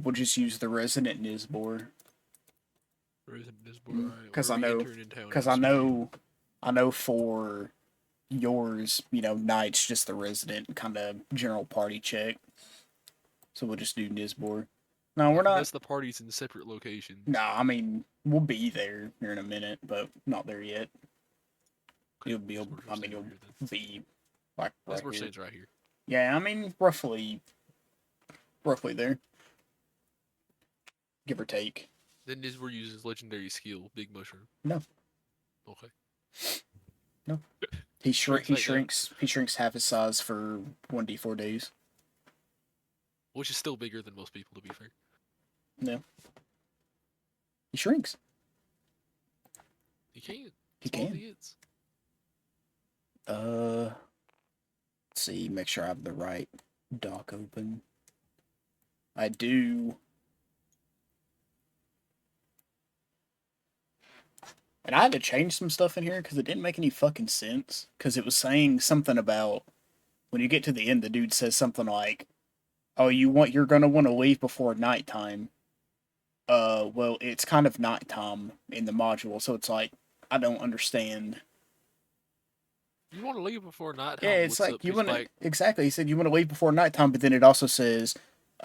we'll just use the resident Nizbor. Resident Nizbor, alright. Because Where I are we know, entering in town because at, sir? I know for yours, knight's just the resident kind of general party check. So we'll just do Nizbor. No, Yeah, we're 'cause not. that's the parties in separate locations. No, I mean we'll be there here in a minute, but not there yet. Okay, I mean, over you'll here then. be like right Nizbor here. stands right here. Yeah, I mean roughly there, give or take. Then Nizbor uses legendary skill, Big Mushroom. No, Okay. no. Shrinks He back down. shrinks half his size for 1d4 days. Which is still bigger than most people, to be fair. No, he shrinks. He can. He Small can. he is. Let's see. Make sure I have the right doc open. I do. And I had to change some stuff in here because it didn't make any fucking sense. Because it was saying something about when you get to the end, the dude says something like, "Oh, you're gonna want to leave before nighttime." Well, it's kind of nighttime in the module, so it's like I don't understand. You want to leave before Yeah, nighttime? it's What's like up? you He's want to like, exactly. He said you want to leave before nighttime, but then it also says,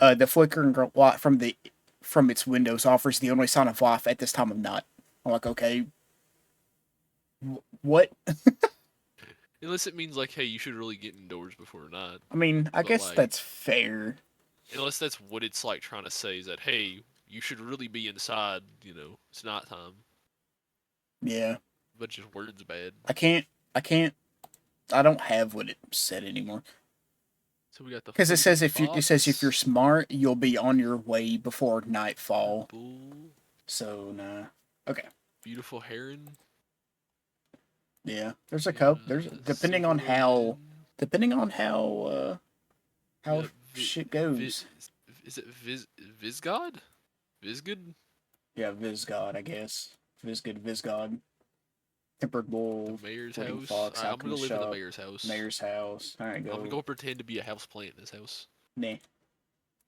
"The flickering light from its windows offers the only sign of life at this time of night." I'm like, okay, what? unless it means like, hey, you should really get indoors before night. I mean, I But guess like, that's fair. unless that's what it's like trying to say is that, hey, you should really be inside. It's nighttime. Yeah, But just words bad. I can't. I can't. I don't have what it said anymore. So we got the Because footed it says if you're fox. smart, you'll be on your way before nightfall. Bull. So nah. Okay. Beautiful heron. Yeah. There's a We got couple. There's a silver depending on we how got a shit goes. is it Visgod? Visgod? Yeah, Visgod, I guess. Visgod. Tempered The Bull, mayor's Fleeting house. Fox, Alright, I'm gonna Alchemist live in the Shop, mayor's house. Mayor's House. Alright, I'm gonna go. go pretend to be a house plant in this house. Nah.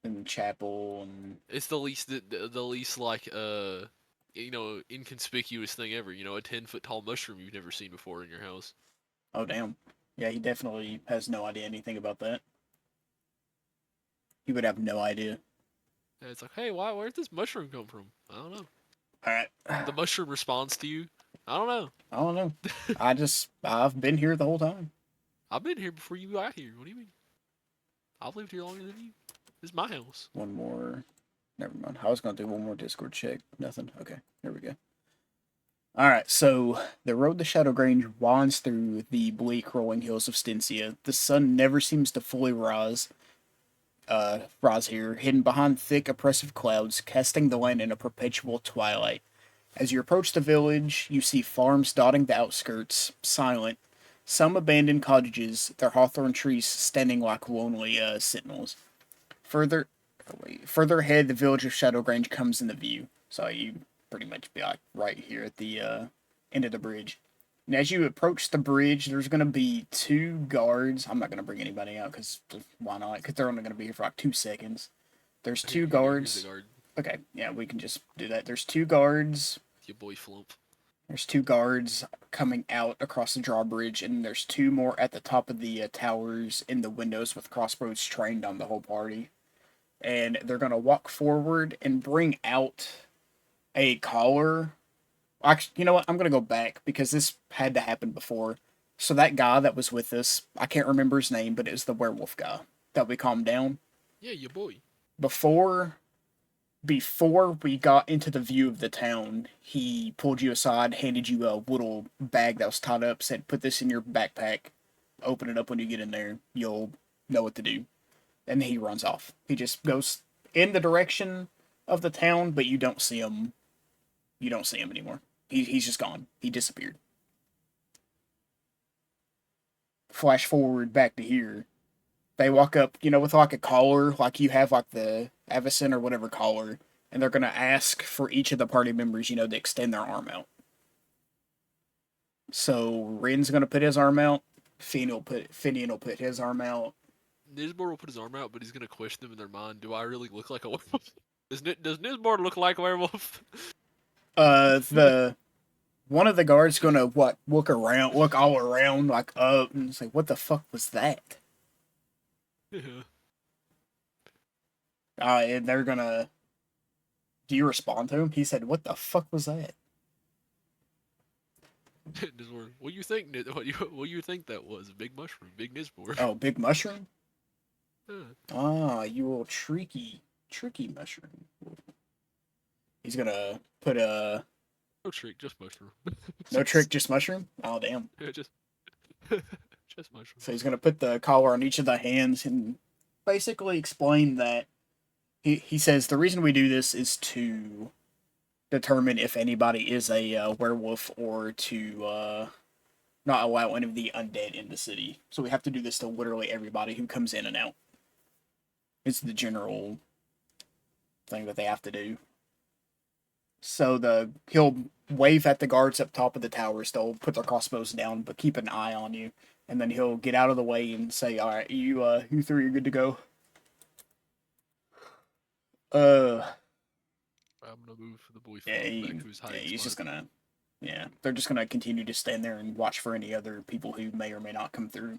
And Chapel and It's the least the least like inconspicuous thing ever. A 10-foot tall mushroom you've never seen before in your house. oh damn. Yeah, he definitely has no idea anything about that. He would have no idea. And it's like, hey, where'd this mushroom come from? I don't know. Alright. The mushroom responds to you. I don't know. I don't know. I've been here the whole time. I've been here before you got here. What do you mean? I've lived here longer than you. This is my house. One more. Never mind. I was gonna do one more Discord check. Nothing. Okay, there we go. Alright, so the road to Shadowgrange winds through the bleak rolling hills of Styncia. The sun never seems to fully rise here, hidden behind thick, oppressive clouds, casting the land in a perpetual twilight. As you approach the village, you see farms dotting the outskirts, silent, some abandoned cottages, their hawthorn trees standing like lonely sentinels. Further, further ahead, the village of Shadowgrange comes into view. So you pretty much be like right here at the end of the bridge. And as you approach the bridge, there's going to be two guards. I'm not going to bring anybody out because why not? Because they're only going to be here for like 2 seconds. There's two Here's the guards. guard. Okay, yeah, we can just do that. There's two guards. Your boy Flump. There's two guards coming out across the drawbridge, and there's two more at the top of the towers in the windows with crossbows trained on the whole party. And they're going to walk forward and bring out a collar. Actually, you know what? I'm going to go back because this had to happen before. So that guy that was with us, I can't remember his name, but it was the werewolf guy that we calmed down. Yeah, your boy. Before before we got into the view of the town, he pulled you aside, handed you a little bag that was tied up, said, "Put this in your backpack. Open it up when you get in there. You'll know what to do." And he runs off. He just goes in the direction of the town, but you don't see him. You don't see him anymore. He's just gone. He disappeared. Flash forward back to here. They walk up, with like a collar, like you have like the Avacyn or whatever collar, and they're gonna ask for each of the party members, to extend their arm out. So Rin's gonna put his arm out. Finian will put his arm out. Nizbor will put his arm out, but he's gonna question them in their mind. Do I really look like a werewolf? Does Nizbor look like a werewolf? The one of the guards gonna look all around, like up, and it's like, what the fuck was that? Yeah. And they're gonna. Do you respond to him? He said, "What the fuck was that?" Nizbor, what do you think? What do you think that was? A big mushroom, big Nizbor. Oh, big mushroom. Yeah. Ah, you little tricky mushroom. He's gonna put a No trick, just mushroom. no trick, just mushroom. Oh damn! Yeah, just just mushroom. So he's gonna put the collar on each of the hands and basically explain that he says the reason we do this is to determine if anybody is a werewolf or to not allow any of the undead in the city. So we have to do this to literally everybody who comes in and out. It's the general thing that they have to do. So he'll wave at the guards up top of the towers. They'll put their crossbows down, but keep an eye on you. And then he'll get out of the way and say, "All right, you three are good to go." Uh, I'm gonna move the boy yeah, back to his hiding he's spot. just gonna, yeah, they're just gonna continue to stand there and watch for any other people who may or may not come through.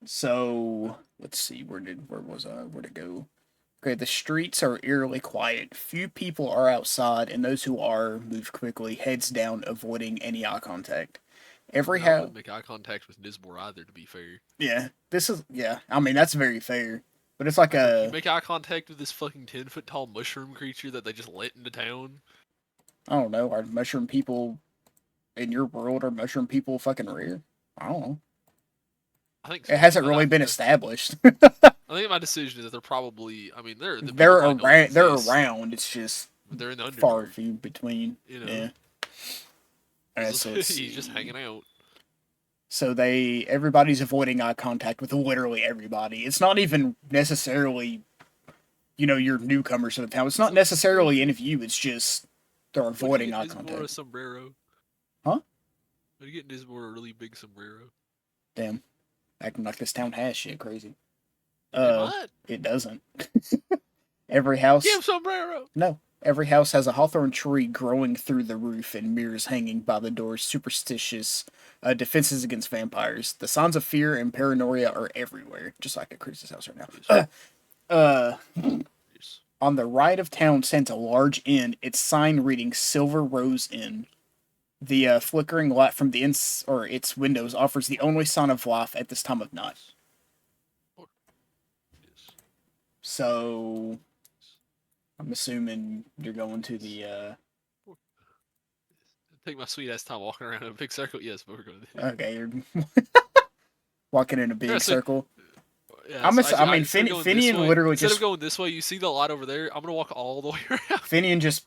So let's see, where'd it go? Okay, the streets are eerily quiet. Few people are outside, and those who are move quickly, heads down, avoiding any eye contact. Every I house, wouldn't make eye contact with Nizbor either, to be fair. yeah, this is yeah. I mean, that's very fair, but it's like Like, you a make eye contact with this fucking 10-foot tall mushroom creature that they just let into town. I don't know. Are mushroom people in your world? Are mushroom people fucking rare? I don't know. I think It so. hasn't But really been established. I think my decision is that they're probably. I mean, the people they're probably know they around. They're exist, around. It's just but they're in the far underdark. few between. You know, Yeah. Alright, so let's he's just see. hanging out. So everybody's avoiding eye contact with literally everybody. It's not even necessarily, your newcomers to the town. It's not necessarily any of you. It's just they're What do you avoiding get eye Nizbor a contact. sombrero? Huh? What do you get Nizbor a really big sombrero? Damn, acting like this town has shit crazy. It might. It doesn't. Every Give house, sombrero. no. Every house has a hawthorn tree growing through the roof and mirrors hanging by the doors. Superstitious defenses against vampires. The signs of fear and paranoia are everywhere, just like at Chris's house right now. Uh, Yes. on the right of town stands a large inn. Its sign reading Silver Rose Inn. The flickering light from its windows offers the only sign of life at this time of night. Yes. So I'm assuming you're going to the. Take my sweet ass time walking around in a big circle. Yes, but we're going to. Okay, you're walking in a Yeah, big so circle. yeah, so I mean, instead of going this Finian way, literally instead of just going this way, you see the light over there. I'm gonna walk all the way around. Finian just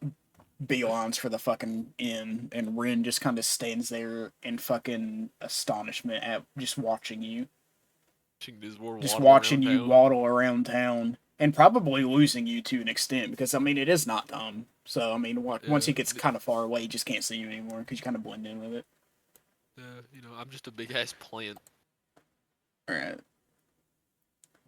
beelines for the fucking inn, and Rin just kind of stands there in fucking astonishment at just watching you, just Waddle watching around you town. waddle around town, and probably losing you to an extent because I mean it is not Tom. So I mean, once he gets kind of far away, he just can't see you anymore because you kind of blend in with it. I'm just a big ass plant. All right.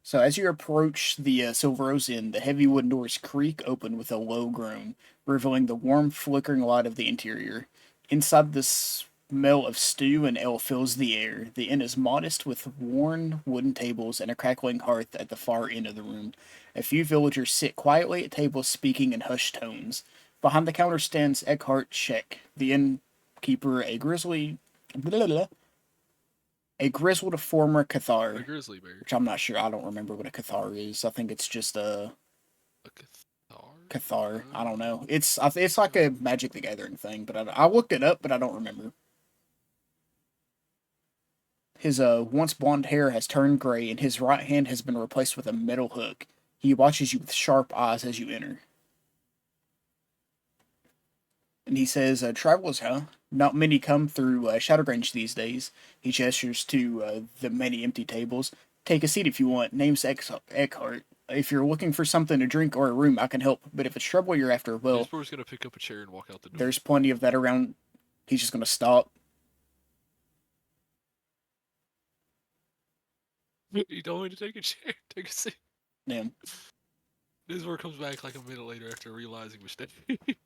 So as you approach the Silver Rose Inn, the heavy wooden doors creak open with a low groan, revealing the warm, flickering light of the interior. Inside, the smell of stew and ale fills the air. The inn is modest, with worn wooden tables and a crackling hearth at the far end of the room. A few villagers sit quietly at tables, speaking in hushed tones. Behind the counter stands Eckhart Scheck, the innkeeper, a grizzled former A Cathar, grizzly bear. which I'm not sure. I don't remember what a Cathar is. I think it's just a A cathar. Cathar. I don't know. It's like a Magic the Gathering thing, but I looked it up, but I don't remember. His once blonde hair has turned gray, and his right hand has been replaced with a metal hook. He watches you with sharp eyes as you enter. And he says, "Travelers, huh? Not many come through Shadowgrange these days." He gestures to the many empty tables. "Take a seat if you want. Name's Eckhart. If you're looking for something to drink or a room, I can help. But if it's trouble you're after, well, Newsport's gonna pick up a chair and walk out the door. there's plenty of that around." He's just gonna stop. He told me to take a chair, take a seat. Damn. Nizbor comes back like a minute later after realizing mistake.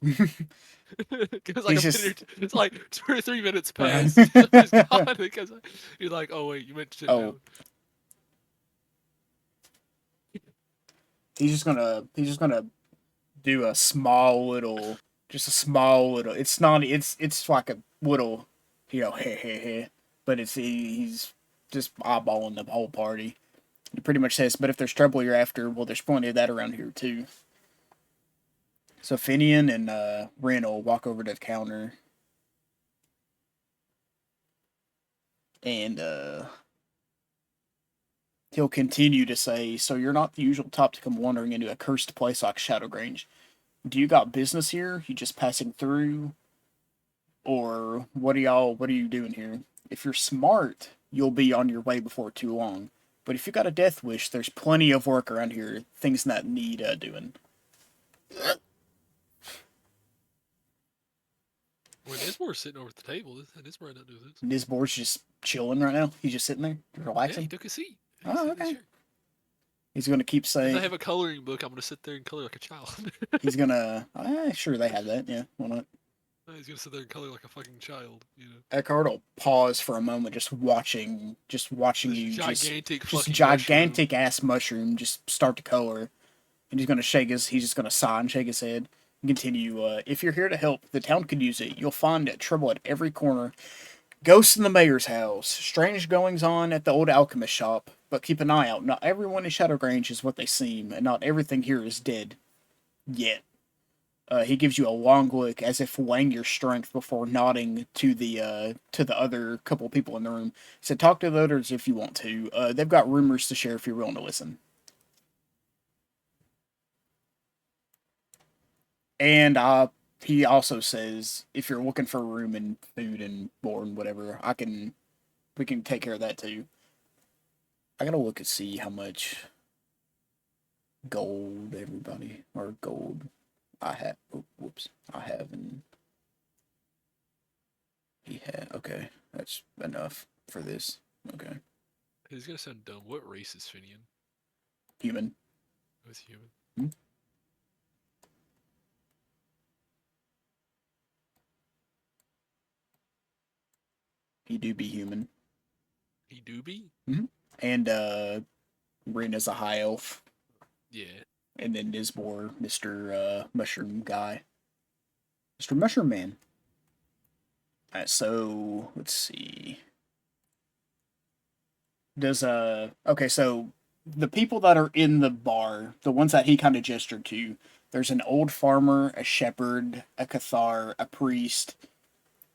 Because He's just it's like 2 or 3 minutes right. past. He's gone because he's like, oh wait, you meant to sit Oh, down. he's just gonna do a small little, just a small little. It's not. It's like a little, heh heh heh. But he's just eyeballing the whole party. He pretty much says, "But if there's trouble you're after, well, there's plenty of that around here too." So Finian and Ren will walk over to the counter, and he'll continue to say, "So you're not the usual type to come wandering into a cursed place like Shadowgrange. Do you got business here? You just passing through, or what are you doing here? If you're smart, you'll be on your way before too long. But if you got a death wish, there's plenty of work around here, things that need doing." When Nizbor's sitting over at the table, Nizbor don't do this. Nizbor's just chilling right now. He's just sitting there, Yeah, he relaxing. took a seat. Oh, okay. He's gonna keep If saying they have a coloring book, I'm gonna sit there and color like a child. he's gonna. Sure, they have that. Yeah, why not? He's gonna sit there and color like a fucking child, you know. Eckhart will pause for a moment, just watching This you, gigantic just fucking gigantic mushroom. ass mushroom, just start to color, and he's just gonna sigh and shake his head and continue. If you're here to help, the town could use it. You'll find trouble at every corner. Ghosts in the mayor's house, strange goings on at the old alchemist shop. But keep an eye out. Not everyone in Shadowgrange is what they seem, and not everything here is dead yet. He gives you a long look, as if weighing your strength before nodding to the other couple of people in the room. He said, "Talk to the others if you want to. They've got rumors to share if you're willing to listen." And he also says, "If you're looking for room and food and board and whatever, we can take care of that too." I gotta look and see how much gold everybody or gold I have. Oh, whoops, I have and he had. Okay, that's enough for this. Okay. He's gonna sound dumb. What race is Finian? Human. Who's human? Hmm? He do be human. He do be? Mm-hmm. And Rena's a high elf. Yeah. And then Nisbor, Mr. Mushroom guy. Mr. Mushroom Man. Alright, so let's see. Does okay, so the people that are in the bar, the ones that he kind of gestured to, there's an old farmer, a shepherd, a cathar, a priest,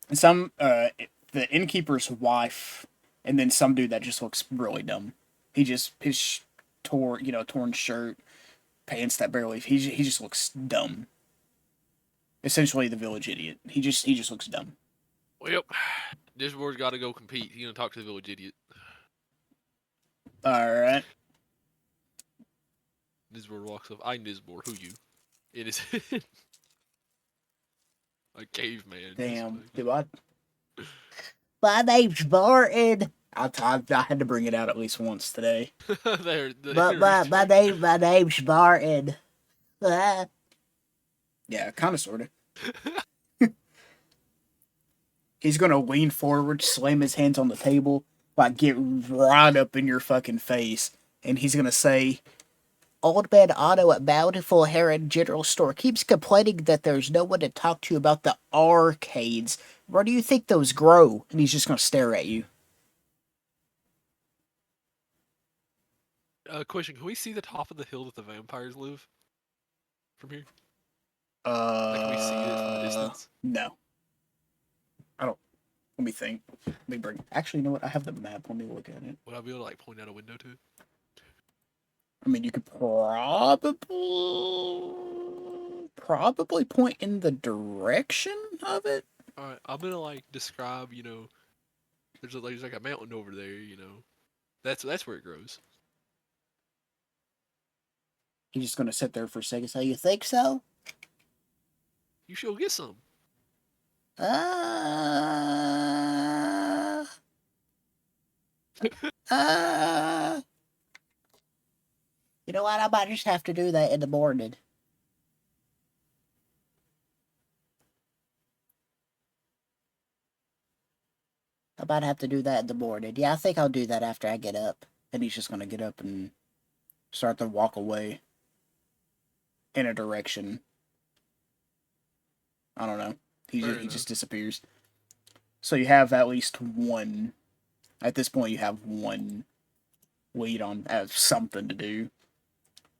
and some the innkeeper's wife, and then some dude that just looks really dumb. His torn shirt, pants that barely he just looks dumb. Essentially the village idiot. He just looks dumb. Well, Nizbor's got to go compete. He's gonna talk to the village idiot. All right. Nizbor walks up. I Nizbor. Who you? It is a caveman. Damn. Do I? My name's Martin. I had to bring it out at least once today. There. My name's Martin. Yeah, kind of, sort of. He's gonna lean forward, slam his hands on the table, like get right up in your fucking face, and he's gonna say, "Old Man Otto at Bountiful Heron General Store keeps complaining that there's no one to talk to about the arcades. Where do you think those grow?" And he's just gonna stare at you. Question: Can we see the top of the hill that the vampires live from here? Like, can we see it from a distance? No. I don't. Let me think. Let me bring. Actually, you know what? I have the map. Let me look at it. Would I be able to like point out a window to it? I mean, you could probably point in the direction of it. All right, I'm gonna like describe. There's like a mountain over there. That's where it grows. He's just gonna sit there for a second. So you think so? You should go get some. Uh, uh, You know what? I might just have to do that in the morning. I might have to do that in the morning. Yeah, I think I'll do that after I get up. And he's just gonna get up and start to walk away in a direction. I don't know. Fair He enough. just disappears. So you have at least one. At this point, you have one lead on something to do.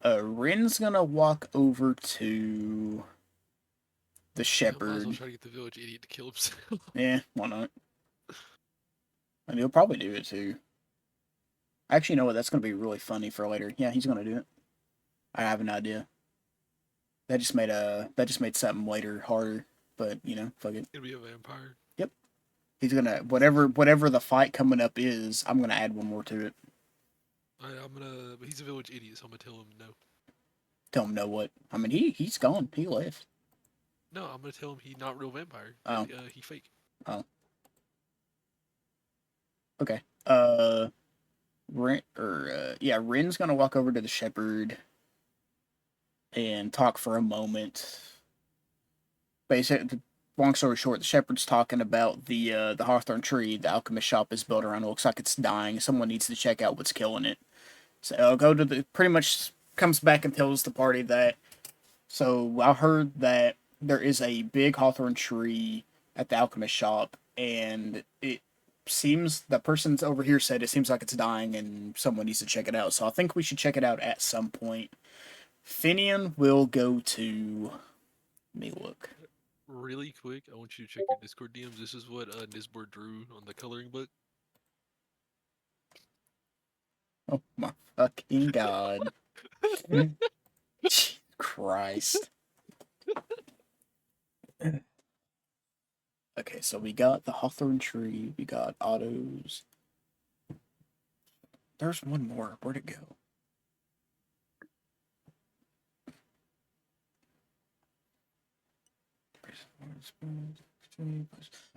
Ren's gonna walk over to the Yeah, might as well shepherd. try to get the village idiot to kill himself. Yeah, why not? And he'll probably do it too. Actually, you know what? That's gonna be really funny for later. Yeah, he's gonna do it. I have an idea. That just made something later harder. But you know, fuck it. Gonna be a vampire. Yep. He's gonna whatever the fight coming up is. I'm gonna add one more to it. I'm gonna. But he's a village idiot, so I'm gonna tell him no. Tell him no what. I mean, he's gone. He left. No, I'm gonna tell him he's not real vampire. Oh. He fake. Oh. Okay. Ren's gonna walk over to the shepherd and talk for a moment. Basically, long story short, the shepherd's talking about the hawthorn tree the alchemist shop is built around. It looks like it's dying. Someone needs to check out what's killing it. So I'll go to the pretty much comes back and tells the party that. So I heard that there is a big hawthorn tree at the alchemist shop, and it seems the person's over here said it seems like it's dying, and someone needs to check it out. So I think we should check it out at some point. Finian will go to. Let me look. Really quick, I want you to check your Discord DMs. This is what Nisbor drew on the coloring book. Oh my fucking god. Jesus Christ. Okay, so we got the hawthorn tree, we got autos. There's one more. Where'd it go?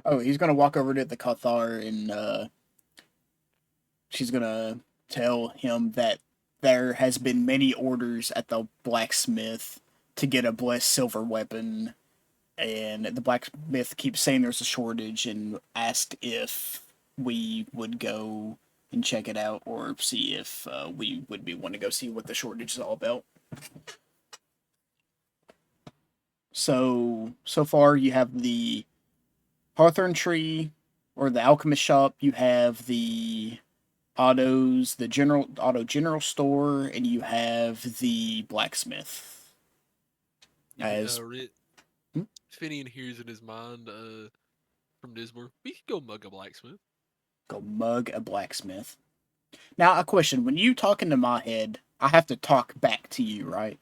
Oh, he's gonna walk over to the Cathar and she's gonna tell him that there has been many orders at the blacksmith to get a blessed silver weapon, and the blacksmith keeps saying there's a shortage and asked if we would go and check it out or see if we would be wanting to go see what the shortage is all about. So far you have the hawthorn tree or the alchemist shop, you have the autos, the general store, and you have the blacksmith. As hmm? Finian hears in his mind from Nisbor, we could go mug a blacksmith. Go mug a blacksmith. Now a question: when you talk into my head, I have to talk back to you, right?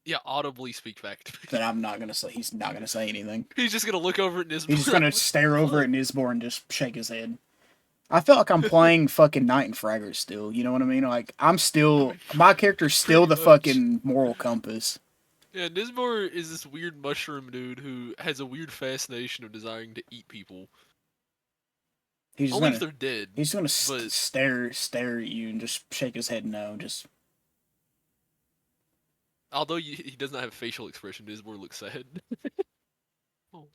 Yeah, audibly speak back to me. Then I'm not gonna say. He's not gonna say anything. He's just gonna look over at Nisbor. He's just gonna stare over at Nisbor and just shake his head. I feel like I'm playing fucking Knight and Fragger still. You know what I mean? Like my character's still the fucking moral compass. Yeah, Nisbor is this weird mushroom dude who has a weird fascination of desiring to eat people. He's Only gonna, if they're dead. He's gonna stare at you and just shake his head no. Just. Although he does not have facial expression, Nisbor looks sad. Oh.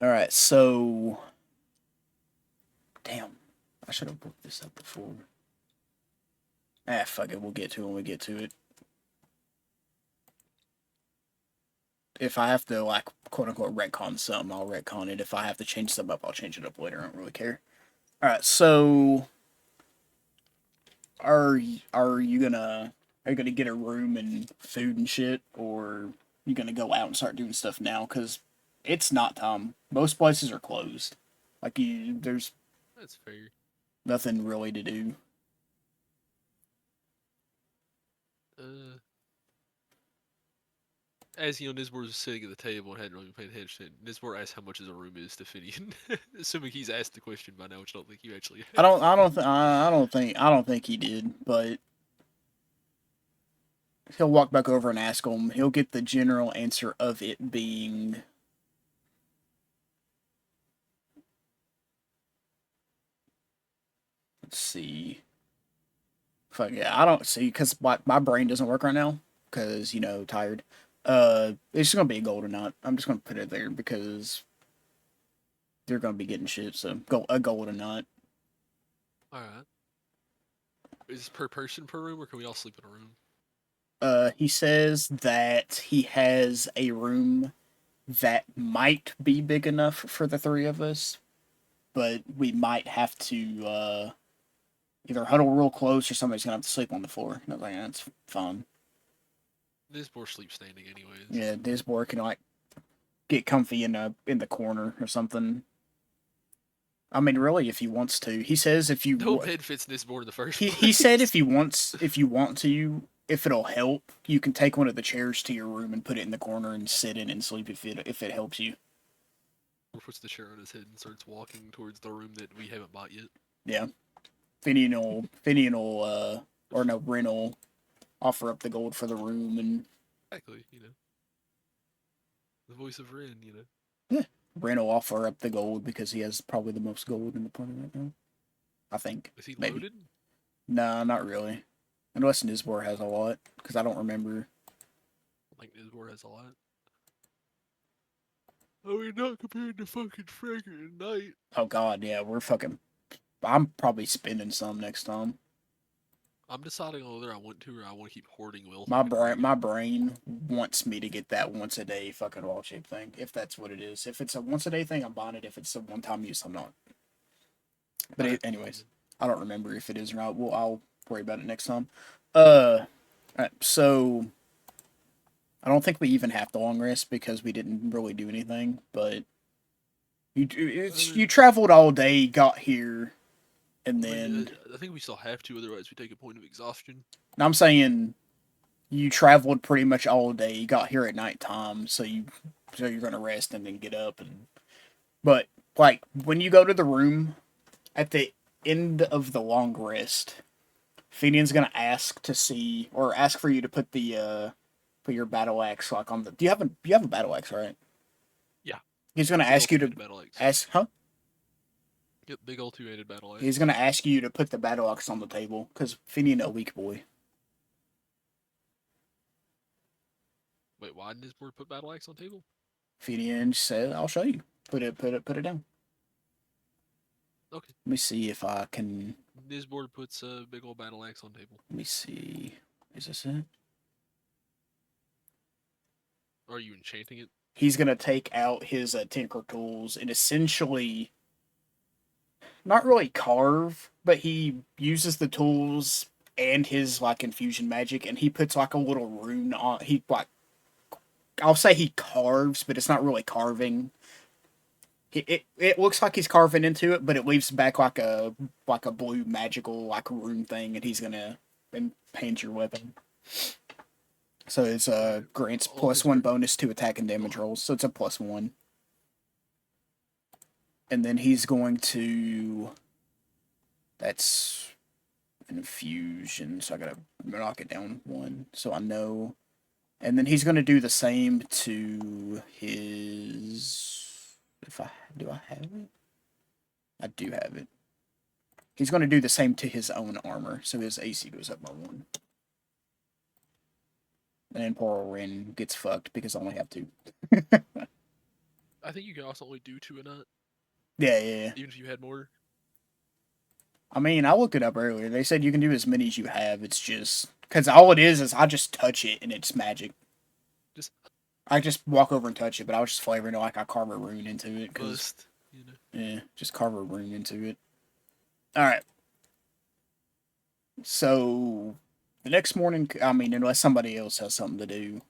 Alright, so. Damn. I should have looked this up before. Ah, fuck it. We'll get to it when we get to it. If I have to, like, quote unquote, retcon something, I'll retcon it. If I have to change something up, I'll change it up later. I don't really care. Alright, so. Are you gonna get a room and food and shit, or you gonna go out and start doing stuff now? Because it's not time. Most places are closed. Like there's That's fair. nothing really to do. As you know, Nisbor was sitting at the table and hadn't really paid attention. Nisbor asked how much a room is to Finian, assuming he's asked the question by now, which I don't think you actually have. I don't think he did, but he'll walk back over and ask him. He'll get the general answer of it being Let's see. Fuck yeah, I don't see because my brain doesn't work right now because tired. It's just gonna be a golden knot. I'm just gonna put it there because they're gonna be getting shit. So go a golden knot. All right. Is this per person per room, or can we all sleep in a room? He says that he has a room that might be big enough for the three of us, but we might have to either huddle real close or somebody's gonna have to sleep on the floor. And I was like, that's fine. This board sleep standing, anyways. Yeah, this boy can like get comfy in the corner or something. I mean, really, if he wants to. He says if No you bed fits in this board in the first he said place. if you want to, if it'll help, you can take one of the chairs to your room and put it in the corner and sit in and sleep if it helps you. Or puts the chair on his head and starts walking towards the room that we haven't bought yet. Yeah, Finian will or no Ren will offer up the gold for the room and Exactly, the voice of Ren, yeah, Ren will offer up the gold because he has probably the most gold in the party right now. I think Is he maybe. loaded? Nah, not really. Unless Nizbor has a lot because I don't remember. I think Nisbor has a lot. Oh, we're not compared to fucking Frankenstein-like. Oh God, yeah, we're fucking. I'm probably spending some next time. I'm deciding on whether I want to or I want to keep hoarding wealth like a My dragon. brain wants me to get that once a day fucking wall shape thing. If that's what it is. If it's a once a day thing, I'm buying it. If it's a one time use, I'm not. But anyways, I don't remember if it is or not. Well, I'll worry about it next time. Alright, so I don't think we even have the long rest because we didn't really do anything. But you traveled all day, got here, and then I think we still have to, otherwise we take a point of exhaustion. I'm saying you traveled pretty much all day. You got here at nighttime, so you're gonna rest and then get up. But like when you go to the room at the end of the long rest, Fenian's gonna ask to see or ask for you to put your battle axe like on the. You have a battle axe, right? Yeah. He's gonna Big ask old you to two-handed battle axe. ask, huh? Yep, big old two-handed battle He's axe. gonna ask you to put the battle axe on the table because Fenian a weak boy. Wait, why didn't this board put battle axe on table? Fenian said, "I'll show you. Put it down." Okay. Let me see if I can. This board puts a big old battle axe on table. Let me see. Is this it? Are you enchanting it? He's gonna take out his tinker tools and essentially not really carve, but he uses the tools and his like infusion magic, and he puts like a little rune on. He like I'll say he carves, but it's not really carving. It looks like he's carving into it, but it leaves back like a blue magical like rune thing, and he's gonna paint your weapon. So it's Alright. grants All his +1 work. bonus to attack and damage rolls. So it's a +1. And then he's going to. That's an infusion, so I gotta knock it down 1, so I know. And then he's gonna do the same to his. If I do, I have it. I do have it. He's gonna do the same to his own armor, so his AC goes up by 1. And then poor Ren gets fucked because I only have 2. I think you can also only do 2 a nut, Yeah. even if you had more. I mean, I looked it up earlier. They said you can do as many as you have. It's just because all it is I just touch it and it's magic. Just I just walk over and touch it, but I was just flavoring it like I carve a rune into it. Cause bust, yeah, just carve a rune into it. All right. So the next morning, I mean, unless somebody else has something to do,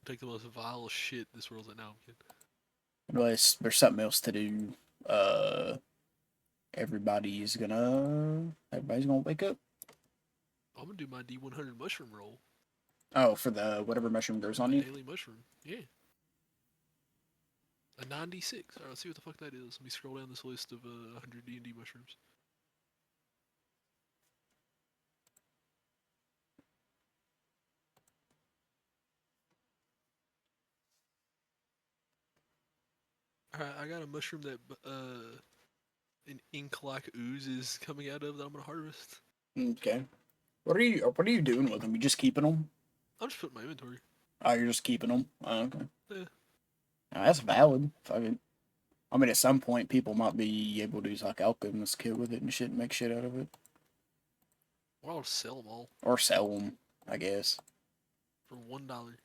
Take the most vile shit this world's at now. unless there's something else to do, uh, everybody's gonna wake up. I'm gonna do my D100 mushroom roll. Oh, for the whatever mushroom grows on My you. daily mushroom. Yeah. A 96. Alright, let's see what the fuck that is. Let me scroll down this list of 100 D&D mushrooms. Alright, I got a mushroom that an ink-like ooze is coming out of that I'm gonna harvest. Okay. What are you doing with them? You just keeping them? I'm just putting my inventory. Oh, you're just keeping them. Oh, okay. Yeah. Now, that's valid. I mean, at some point, people might be able to use like alchemist kit with it and shit, and make shit out of it, Or I'll sell them all or sell them. I guess for $1.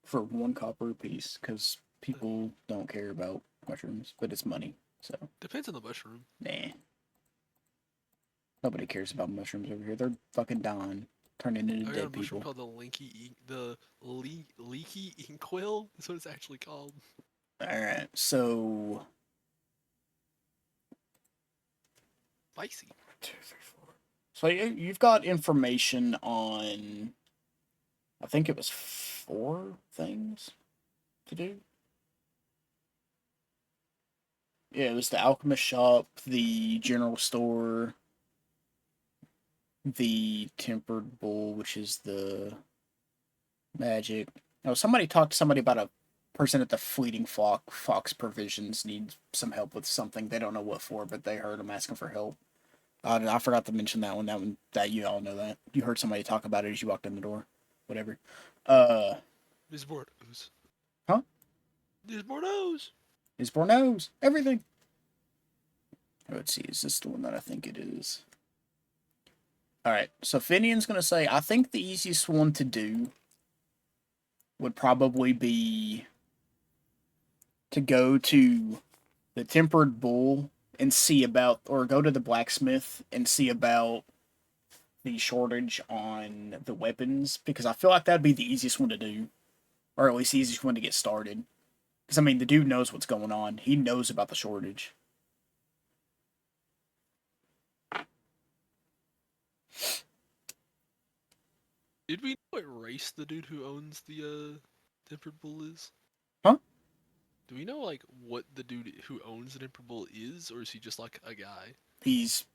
for 1 copper a piece, because people don't care about mushrooms, but it's money. So Depends on the mushroom. nah, nobody cares about mushrooms over here. They're fucking dying, turning into I got a dead mushroom people. called leaky inkwell. That's what it's actually called. All right, so Spicy. 2, 3, 4. So you've got information on, I think it was 4 things to do. Yeah, it was the alchemist shop, the general store, the tempered bull, which is the magic. No, somebody talked to somebody about a person at the Fleeting Fox Provisions needs some help with something. They don't know what for, but they heard him asking for help. I forgot to mention that one. That you all know that. You heard somebody talk about it as you walked in the door. Whatever. There's more nose. Huh? There's more nose. Is Bornos everything? Let's see. Is this the one that I think it is? All right. So Finian's gonna say, I think the easiest one to do would probably be to go to the Tempered Bull and see about, or go to the blacksmith and see about the shortage on the weapons, because I feel like that'd be the easiest one to do, or at least the easiest one to get started. Because I mean, the dude knows what's going on. He knows about the shortage. Did we know what race the dude who owns the tempered bull is? Huh? Do we know like what the dude who owns the tempered bull is, or is he just like a guy? He's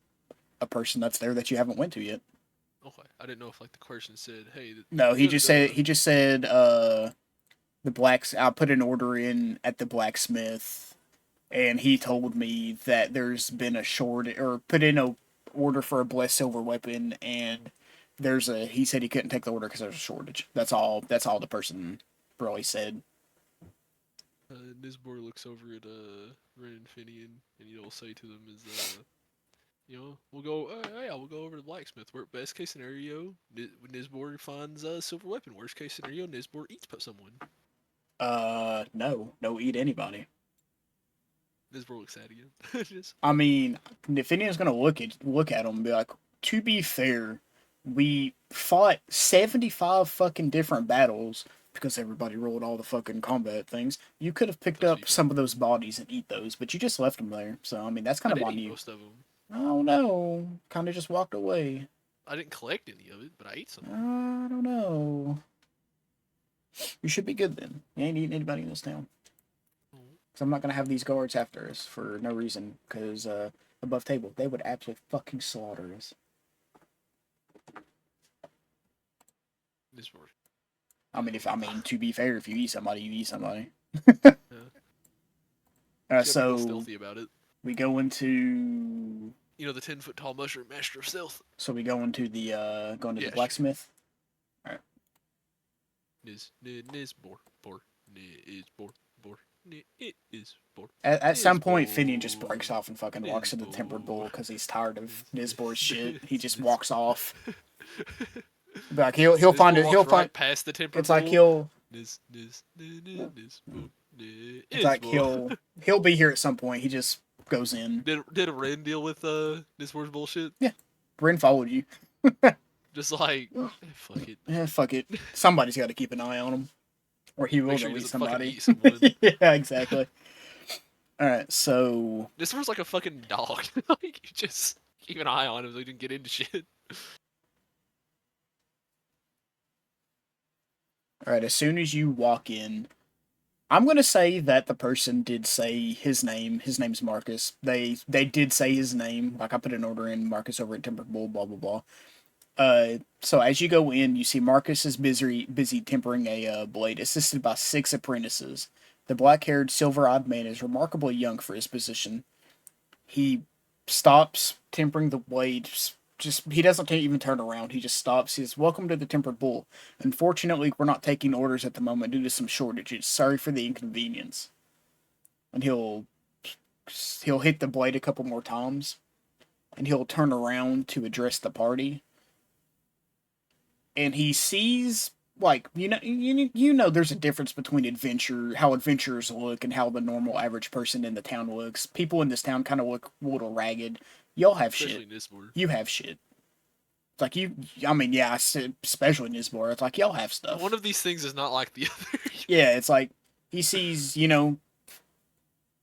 a person that's there that you haven't went to yet. Okay, I didn't know if like the question said, "Hey, No, he da da just said da." the blacks. I put an order in at the blacksmith, and he told me that there's been a short, or put in a order for a blessed silver weapon, and he said he couldn't take the order because there's a shortage. That's all the person really said. Nisbor looks over at Ren and Finian, and he'll say to them is we'll go. Yeah, we'll go over to the blacksmith. Where best case scenario, Nisbor finds a silver weapon. Worst case scenario, Nisbor eats someone. No, don't eat anybody. Nisbor looks sad again. Just, I mean, if anyone's gonna look at him and be like, to be fair, we fought 75 fucking different battles because everybody rolled all the fucking combat things. You could have picked That's up some of those bodies and eat those, but you just left them there. So I mean, that's kind I of did on eat you. most of them. I don't know. Kind of just walked away. I didn't collect any of it, but I ate some. I don't know. You should be good then. You ain't eating anybody in this town. So I'm not gonna have these guards after us for no reason, because above table they would absolutely fucking slaughter us. Nisbor. I mean, to be fair, if you eat somebody, you eat somebody. Yeah. So stealthy about it. We go into. You know the 10-foot tall mushroom master of stealth. So we go into the the blacksmith. Sure. All right. Nisbor, bor, Nisbor, bor. At some point, Finian just breaks off and fucking walks to the Tempered Bull because he's tired of Nisbor's shit. He just walks off. Like he'll find it. He'll find past the Tempered Bull. It's like he'll. It's like he'll be here at some point. He just goes in. Did a Ren deal with Nisbor's bullshit? Yeah, Ren followed you. Just like fuck it. Yeah, fuck it. Somebody's got to keep an eye on him, or he will delete somebody. Yeah, exactly. All right, so this was like a fucking dog. Like you just keep an eye on him so he didn't get into shit. All right, as soon as you walk in, I'm gonna say that the person did say his name. His name's Marcus. They did say his name. Like I put an order in, Marcus over at Tempered Bull. Blah blah blah. So as you go in, you see Marcus is busy tempering a blade, assisted by 6 apprentices. The black-haired, silver-eyed man is remarkably young for his position. He stops tempering the blade. Just he doesn't even turn around. He just stops. He says, "Welcome to the Tempered Bull. Unfortunately, we're not taking orders at the moment due to some shortages. Sorry for the inconvenience." And he'll hit the blade a couple more times, and he'll turn around to address the party. And he sees, like, there's a difference between how adventurers look and how the normal average person in the town looks. People in this town kind of look a little ragged. Y'all have Especially shit. Nisbor. You have shit. It's like I mean, yeah, I said especially in Nisbor. It's like y'all have stuff. One of these things is not like the other. Yeah, it's like he sees,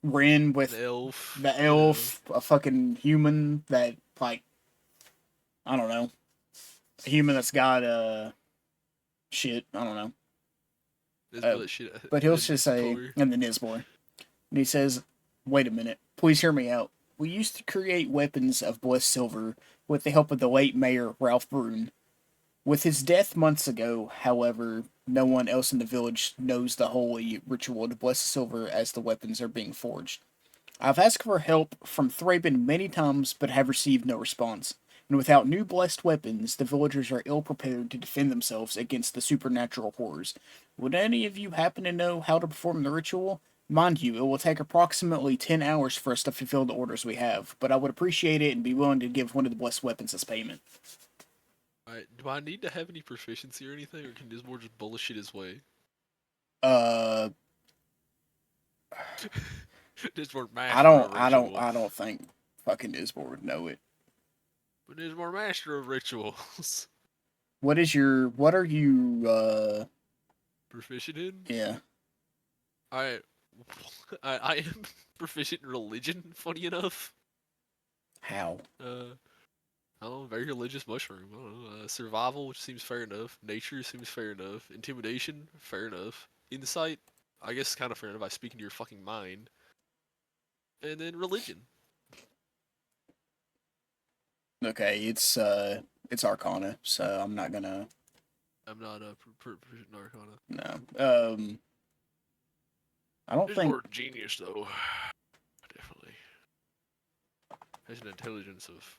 Ren with An elf. the elf, a fucking human that, like, I don't know, a human that's got shit. I don't know. But he'll just say, and the Nisbor. And he says, "Wait a minute. Please hear me out. We used to create weapons of blessed silver with the help of the late mayor, Ralph Brune. With his death months ago, however, no one else in the village knows the holy ritual to bless the silver as the weapons are being forged. I've asked for help from Thraben many times, but have received no response. And without new blessed weapons, the villagers are ill prepared to defend themselves against the supernatural horrors. Would any of you happen to know how to perform the ritual? Mind you, it will take approximately 10 hours for us to fulfill the orders we have, but I would appreciate it and be willing to give one of the blessed weapons as payment." Alright, do I need to have any proficiency or anything, or can Nisbor just bullshit his way? Uh, Nisbor I master don't, of I don't, ritual. I don't think fucking Isbor would know it. But Nisbor master of rituals. What are you, Proficient in? yeah. I I am proficient in religion, funny enough. How? I don't know, very religious mushroom. I don't know. Survival, which seems fair enough. Nature seems fair enough. Intimidation, fair enough. Insight, I guess kind of fair enough by speaking to your fucking mind. And then religion. Okay, it's Arcana, so I'm not gonna. I'm not a proficient in Arcana. No. I don't It's think. more genius though. Definitely has an intelligence of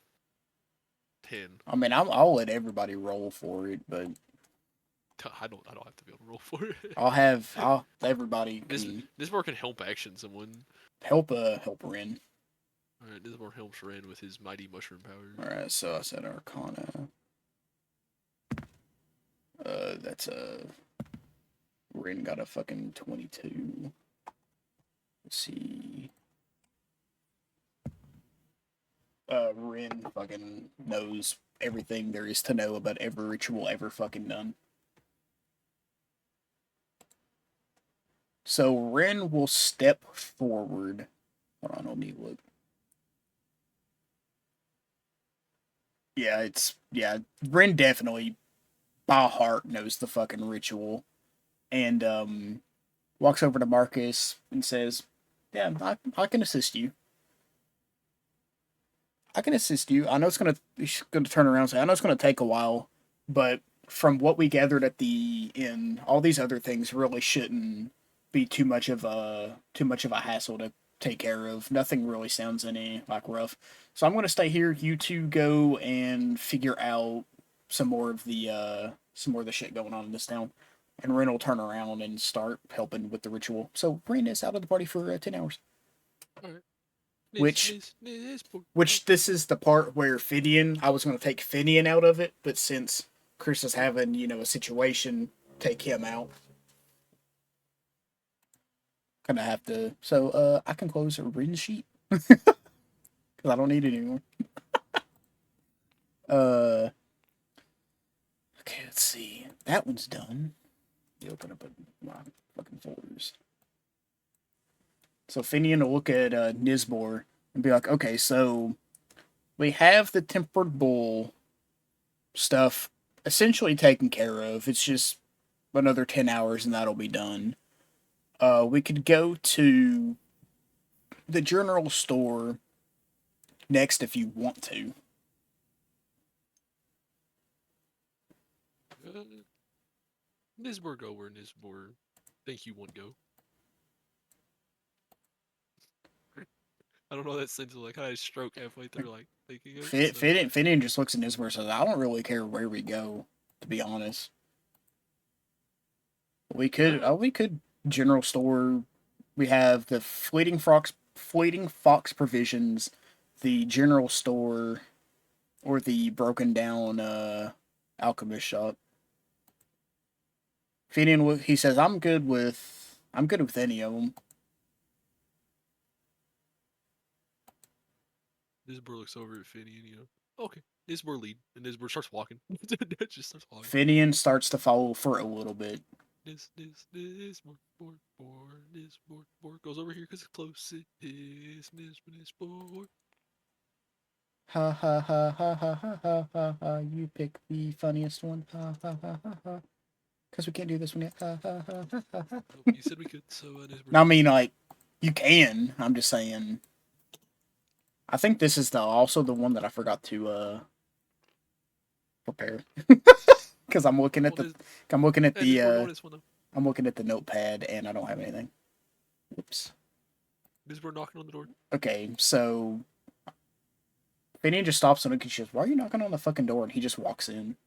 10. I mean, I'll let everybody roll for it, but I don't have to be able to roll for it. I'll everybody This can Nismore can help action someone. help Ren. Alright, Nismore helps Ren with his mighty mushroom power. All right, so I said Arcana. That's Ren got a fucking 22. Let's see. Ren fucking knows everything there is to know about every ritual ever fucking done. So Ren will step forward. Hold on, let me look. Yeah, Ren definitely by heart knows the fucking ritual. And walks over to Marcus and says, "Yeah, I can assist you. I can assist you. I know he's gonna turn around and say, I know it's gonna take a while, but from what we gathered at the inn, all these other things really shouldn't be too much of a hassle to take care of. Nothing really sounds any like rough. So I'm gonna stay here. You two go and figure out some more of the shit going on in this town." And Ren will turn around and start helping with the ritual. So Ren is out of the party for 10 hours. Alright. Which this is the part where I was going to take Finian out of it, but since Chris is having, a situation, take him out. Gonna have to. So, I can close a written sheet. Because I don't need it anymore. Uh, okay, let's see. That one's done. You open up my fucking folders. So Finian will look at Nisbor and be like, okay, so we have the Tempered Bull stuff essentially taken care of. It's just another 10 hours and that'll be done. We could go to the general store next if you want to. Nisbor go where Nisbor think you want go. I don't know that sense of like I stroke halfway through like thinking of. So Finian just looks at Nisbur and says, I don't really care where we go, to be honest. We could general store. We have the fleeting fox provisions, the general store, or the broken down alchemist shop. Finian, he says, I'm good with any of them. Nisbor looks over at Finny and okay, Nisbor lead, and Nisbor starts walking. Just starts walking. Finian starts to follow for a little bit. Nisbor, Nisbor goes over here because it's close. It is Nisbor. Ha ha ha ha ha ha ha ha ha. You pick the funniest one. Ha ha ha ha ha. Because we can't do this one yet. Ha ha ha ha ha ha. Nope, you said we could, so Nisbor. I mean, like, you can. I'm just saying. I think this is also the one that I forgot to prepare. Because I'm looking at the I'm looking at the notepad and I don't have anything. Whoops. Nisbor knocking on the door. Okay, so Finian just stops on it because she goes, "Why are you knocking on the fucking door?" And he just walks in.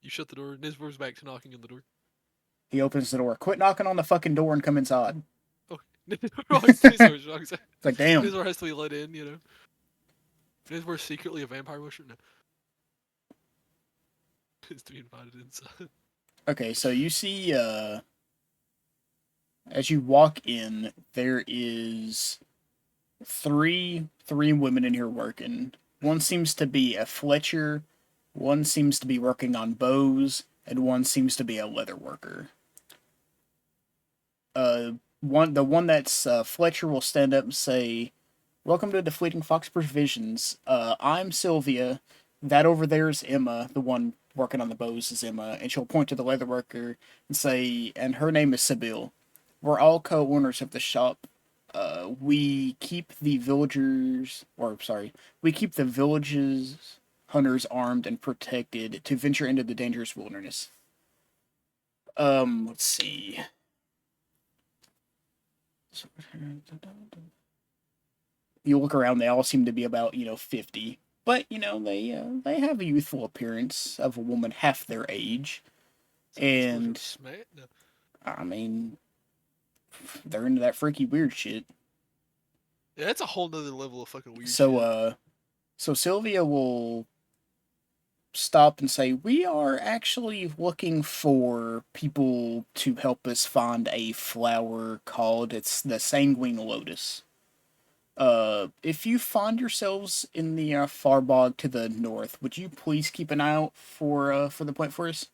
You shut the door. Nisbor's back to knocking on the door. He opens the door. Quit knocking on the fucking door and come inside. Okay. It's like, damn. Nisbor has to be let in, Nisbor's secretly a vampire wisher? No. Is to be invited inside. Okay, so you see, as you walk in, there is three women in here working. One seems to be a Fletcher, one seems to be working on bows, and one seems to be a leather worker. The one that's Fletcher will stand up and say, "Welcome to the Fleeting Fox Provisions. I'm Sylvia. That over there is Emma. The one working on the bows is Emma." And she'll point to the leather worker and say, "And her name is Sibyl. We're all co-owners of the shop. We keep the village's hunters armed and protected to venture into the dangerous wilderness." Let's see. You look around, they all seem to be about, 50. But, they have a youthful appearance of a woman half their age. And, I mean, they're into that freaky weird shit. Yeah, that's a whole nother level of fucking weird shit. So Sylvia will stop and say, "We are actually looking for people to help us find a flower it's the sanguine lotus. If you find yourselves in the Farbog to the north, would you please keep an eye out for the plant for us?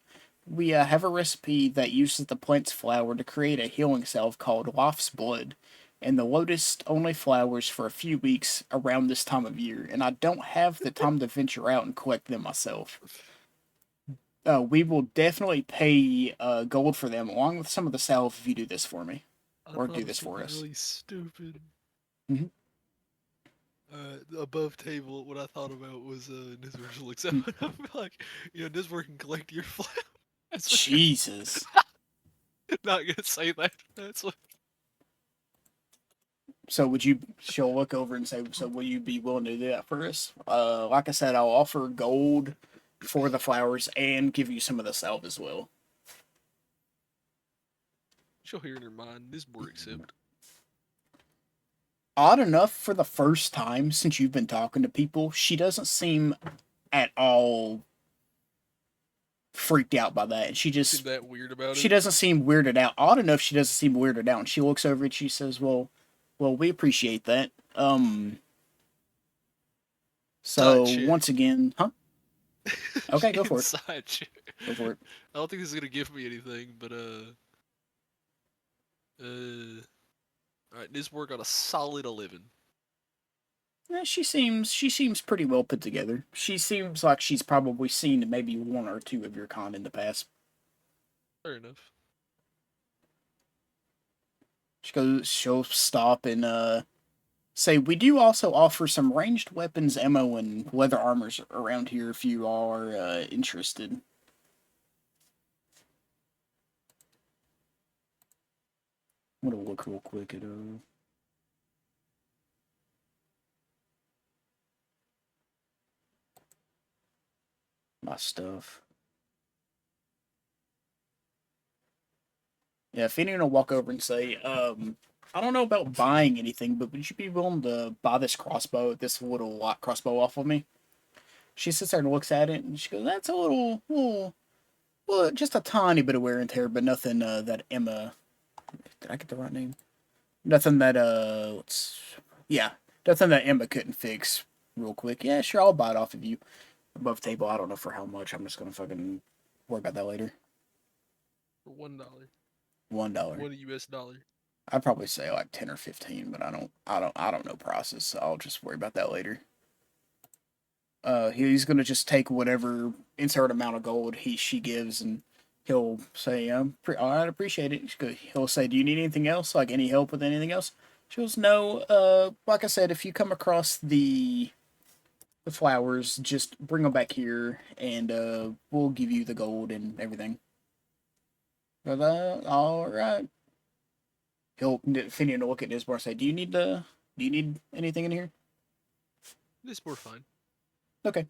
We have a recipe that uses the plant's flower to create a healing salve called Life's Blood, and the lotus only flowers for a few weeks around this time of year, and I don't have the time to venture out and collect them myself. We will definitely pay gold for them, along with some of the salve, if you do this for me, or do this for us." Really stupid. Mm-hmm. Above table, what I thought about was Nisbor looks at it. I'm like, Nisbor can collect your flower. Jesus. Not gonna say that. That's what. So she'll look over and say, "So will you be willing to do that for us? Like I said, I'll offer gold for the flowers and give you some of the salve as well." She'll hear in her mind, Nisbor accept. Odd enough, for the first time since you've been talking to people, she doesn't seem at all freaked out by that. And she that weird about she doesn't seem weirded out. Odd enough, she doesn't seem weirded out. And she looks over and she says, well, we appreciate that. So once again, huh? Okay, go for it. Go for it. I don't think this is gonna give me anything, but alright, Nisbor got a solid 11. Yeah, she seems pretty well put together. She seems like she's probably seen maybe one or two of your kind in the past. Fair enough. She'll stop and say, "We do also offer some ranged weapons, ammo, and leather armors around here if you are interested." I'm gonna look real quick at my stuff. Yeah, Finian will walk over and say, I don't know about buying anything, but would you be willing to buy this crossbow, this little light crossbow off of me? She sits there and looks at it, and she goes, that's a well, just a tiny bit of wear and tear, but nothing that Emma, did I get the right name? Nothing that, yeah, nothing that Emma couldn't fix real quick. Yeah, sure, I'll buy it off of you. Above table, I don't know for how much. I'm just gonna fucking worry about that later. For $1. $1. $1 US. I'd probably say like 10 or 15, but I don't know prices, so I'll just worry about that later. He's gonna just take whatever insert amount of gold she gives, and he'll say, I'd appreciate it. He'll say, do you need anything else? Like any help with anything else? She goes, no. Like I said, if you come across the flowers, just bring them back here, and we'll give you the gold and everything. But, all right. Finian will look at Nisbar and say, do you need anything in here? This board fine. Okay.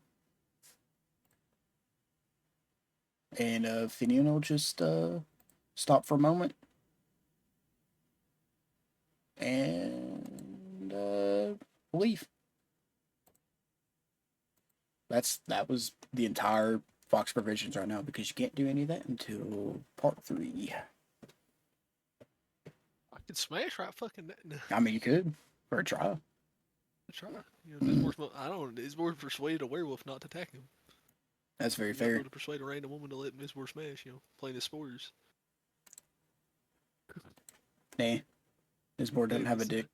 And Finian will just stop for a moment and leave. That was the entire Fox provisions right now, because you can't do any of that until part 3. I could smash right fucking that. I mean, you could for a try. Try. Nisbor persuaded a werewolf not to attack him. That's very You fair. know, to persuade a random woman to let Nisbor smash, playing his spores. Nah, this board doesn't have a dick.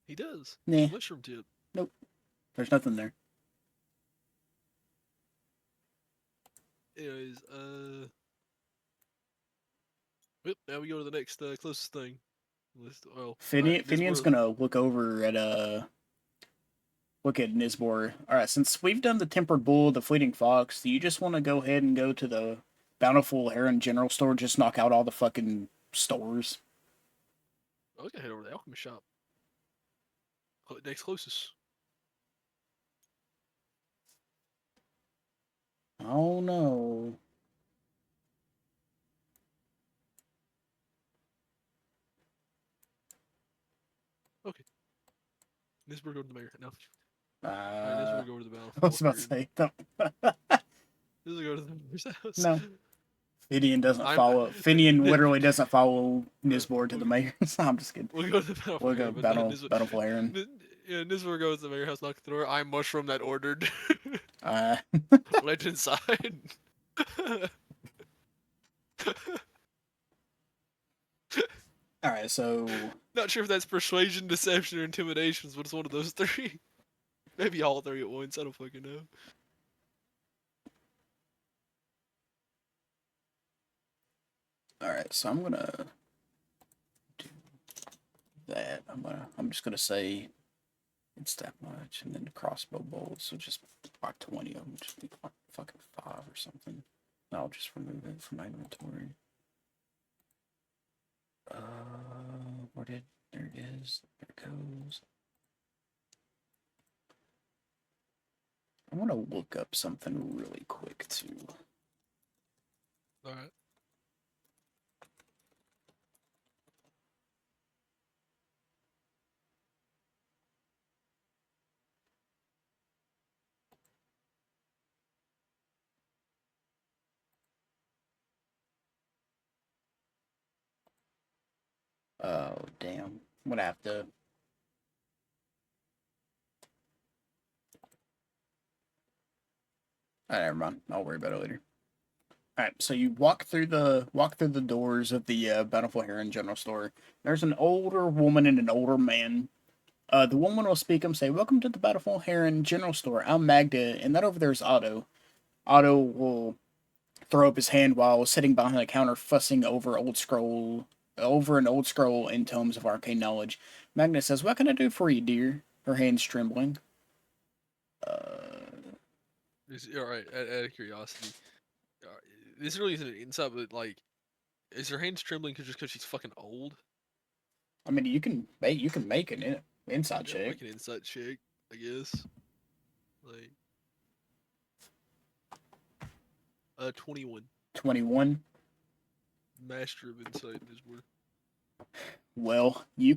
He does. Nah. Mushroom tip. Nope. There's nothing there. Anyways, Yep, now we go to the next closest thing. Finian's gonna look over at look at Nisbor. Alright, since we've done the Tempered Bull, the Fleeting Fox, do you just want to go ahead and go to the Bountiful Heron General Store, just knock out all the fucking stores? I was gonna head over to the alchemy shop. Next closest. Oh no. Okay. Nisbor go to the mayor. No. Nisbor go to the I was about to say, don't. Nisbor go to the mayor's house. No. Finian doesn't follow. Finian literally doesn't follow Nisbor to the mayor's. I'm just kidding. We'll go to the Bountiful We'll go Bountiful Heron. Yeah, Nisbor goes to the mayor's house, knock the door. I'm mushroom that ordered. Went inside. Alright, so. Not sure if that's persuasion, deception, or intimidations, but it's one of those 3. Maybe all 3 at once. I don't fucking know. Alright, so I'm gonna do that. I'm just gonna say it's that much, and then the crossbow bolts, so just like 20 of them, just be like fucking 5 or something. I'll just remove it from my inventory. There it is. There it goes. I want to look up something really quick too. Alright. Oh, damn. I'm gonna have to. Never mind. I'll worry about it later. Alright, so you walk through the doors of the Bountiful Heron General Store. There's an older woman and an older man. The woman will speak and say, "Welcome to the Bountiful Heron General Store. I'm Magda, and that over there is Otto." Otto will throw up his hand while sitting behind the counter fussing over an old scroll in tomes of arcane knowledge. Magda says, "What can I do for you, dear?" Her hands trembling. Alright, out of curiosity. This really isn't an insight, but like, is her hands trembling just because she's fucking old? I mean, you can make an inside check. Make an insight check, I guess. Like, 21. 21. Master of Insight is where. Well, you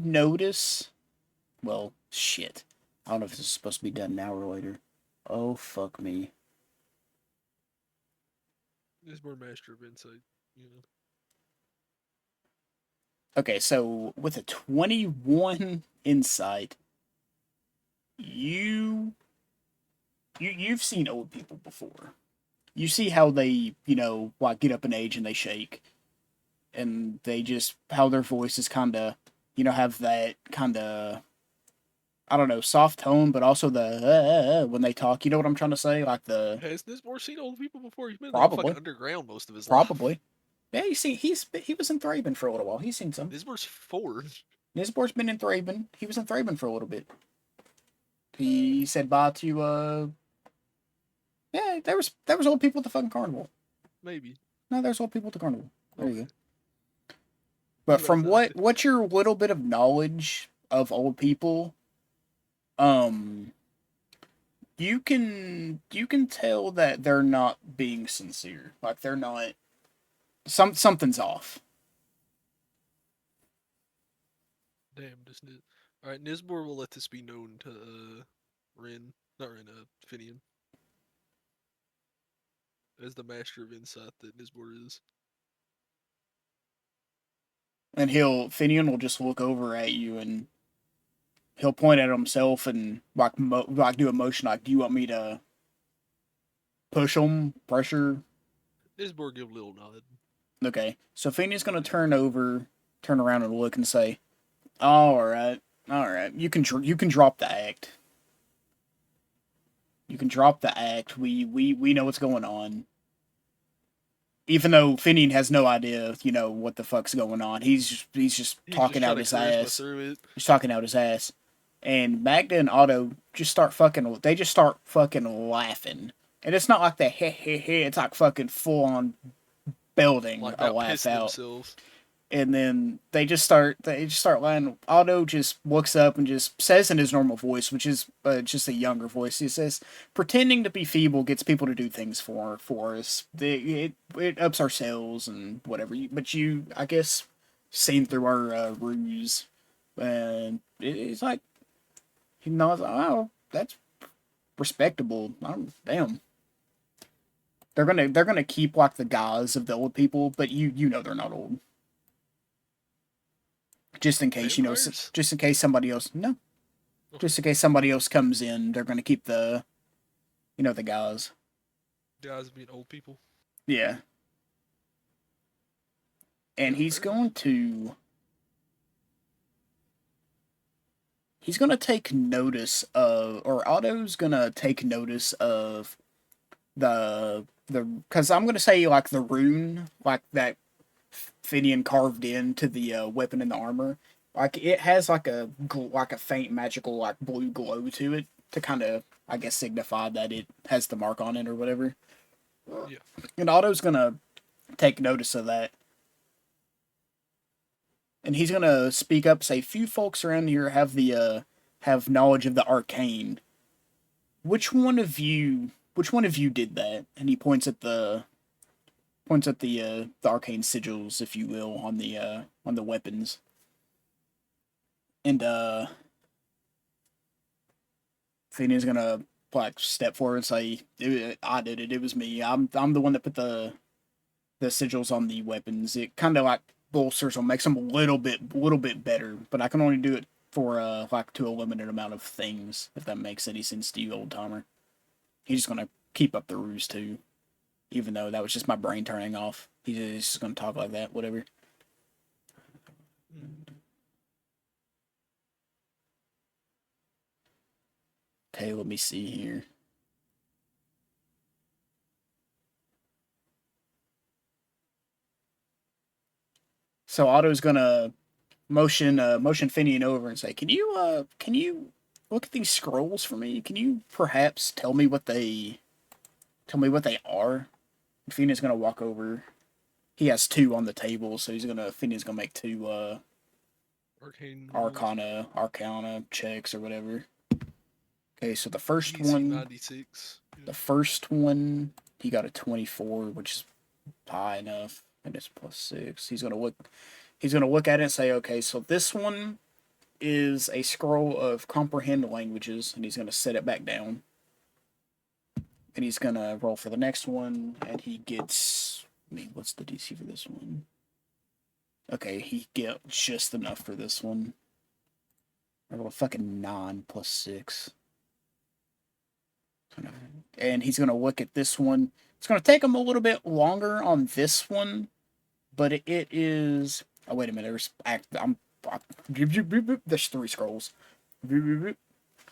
notice. Well, shit. I don't know if this is supposed to be done now or later. Oh fuck me. Is where Master of Insight. You know. Okay, so with a 21 insight, you you've seen old people before. You see how they, like get up in age and they shake, and they just how their voices kind of, have that kind of, I don't know, soft tone, but also the when they talk. You know what I'm trying to say? Like the Has Nismore seen old people before? He's been like fucking probably, underground most of his life. probably. Yeah, you see, he was in Thraben for a little while. He's seen some. Nismore's 4. Nisbor's been in Thraben. He was in Thraben for a little bit. He said bye to yeah, there was old people at the fucking carnival. Maybe. No, there's old people at the carnival. There you Okay. go. But from But what's your little bit of knowledge of old people, um, you can tell that they're not being sincere. Like they're not. Something's off. damn, does Nis. Alright, Nismore will let this be known to Ren. Not Ren, Finian. As the Master of Insight that Nismore is. And Finian will just look over at you and he'll point at himself and like do a motion like, do you want me to push him, pressure? Nismore give a little nod. Okay, so Finian's gonna turn around and look and say, all right, all right, you can drop the act. You can drop the act. We know what's going on. Even though Finian has no idea, what the fuck's going on. He's just He's just talking trying out to his charisma ass. through it. He's talking out his ass. And Magda and Otto just start fucking. They just start fucking laughing. And it's not like the heh heh heh. It's like fucking full on building Like a about laugh pissing out. themselves. And then they just start laughing. Otto just looks up and just says in his normal voice, which is just a younger voice. He says, "Pretending to be feeble gets people to do things for us. It ups our sales and whatever. But I guess, seen through our ruse, and it's like he knows. Oh, that's respectable. Damn." They're gonna keep like the guise of the old people, but you know they're not old. Just in case, Vampires? just in case somebody else, no, Okay. just in case somebody else comes in, they're gonna keep the guys. Guys being old people. Yeah, and Yeah, fair enough. he's gonna take notice of, or Otto's gonna take notice of because I'm gonna say like the rune, like that Finian carved into the weapon and the armor. Like it has like a faint magical like blue glow to it to kind of, I guess, signify that it has the mark on it or whatever. Yeah. And Otto's gonna take notice of that, and he's gonna speak up, say, "Few folks around here have knowledge of the arcane. Which one of you did that?" And he points at the arcane sigils, if you will, on the weapons. And Athena's gonna like step forward and say, "I did it. It was me. I'm the one that put the sigils on the weapons. It kind of like bolsters them, makes them a little bit better. But I can only do it for like to a limited amount of things. If that makes any sense to you, old timer." He's just gonna keep up the ruse too, even though that was just my brain turning off. He's just gonna talk like that, whatever. Mm. Okay, let me see here. So Otto's gonna motion Finian over and say, "Can you look at these scrolls for me? Can you perhaps tell me what they are?" And Finian's gonna walk over. He has two on the table, so Finian's gonna make two Arcane rolls. arcana checks or whatever. Okay, so the first Easy one 96. Yeah. the first one He got a 24, which is high enough, and it's +6. He's gonna look. He's gonna look at it and say, okay, so this one is a scroll of comprehend languages, and he's gonna set it back down. And he's gonna roll for the next one, and he gets. I mean, what's the DC for this one? Okay, he get just enough for this one. I roll a fucking 9 +6. And he's gonna look at this one. It's gonna take him a little bit longer on this one, but it is. Oh wait a minute. There's 3 scrolls.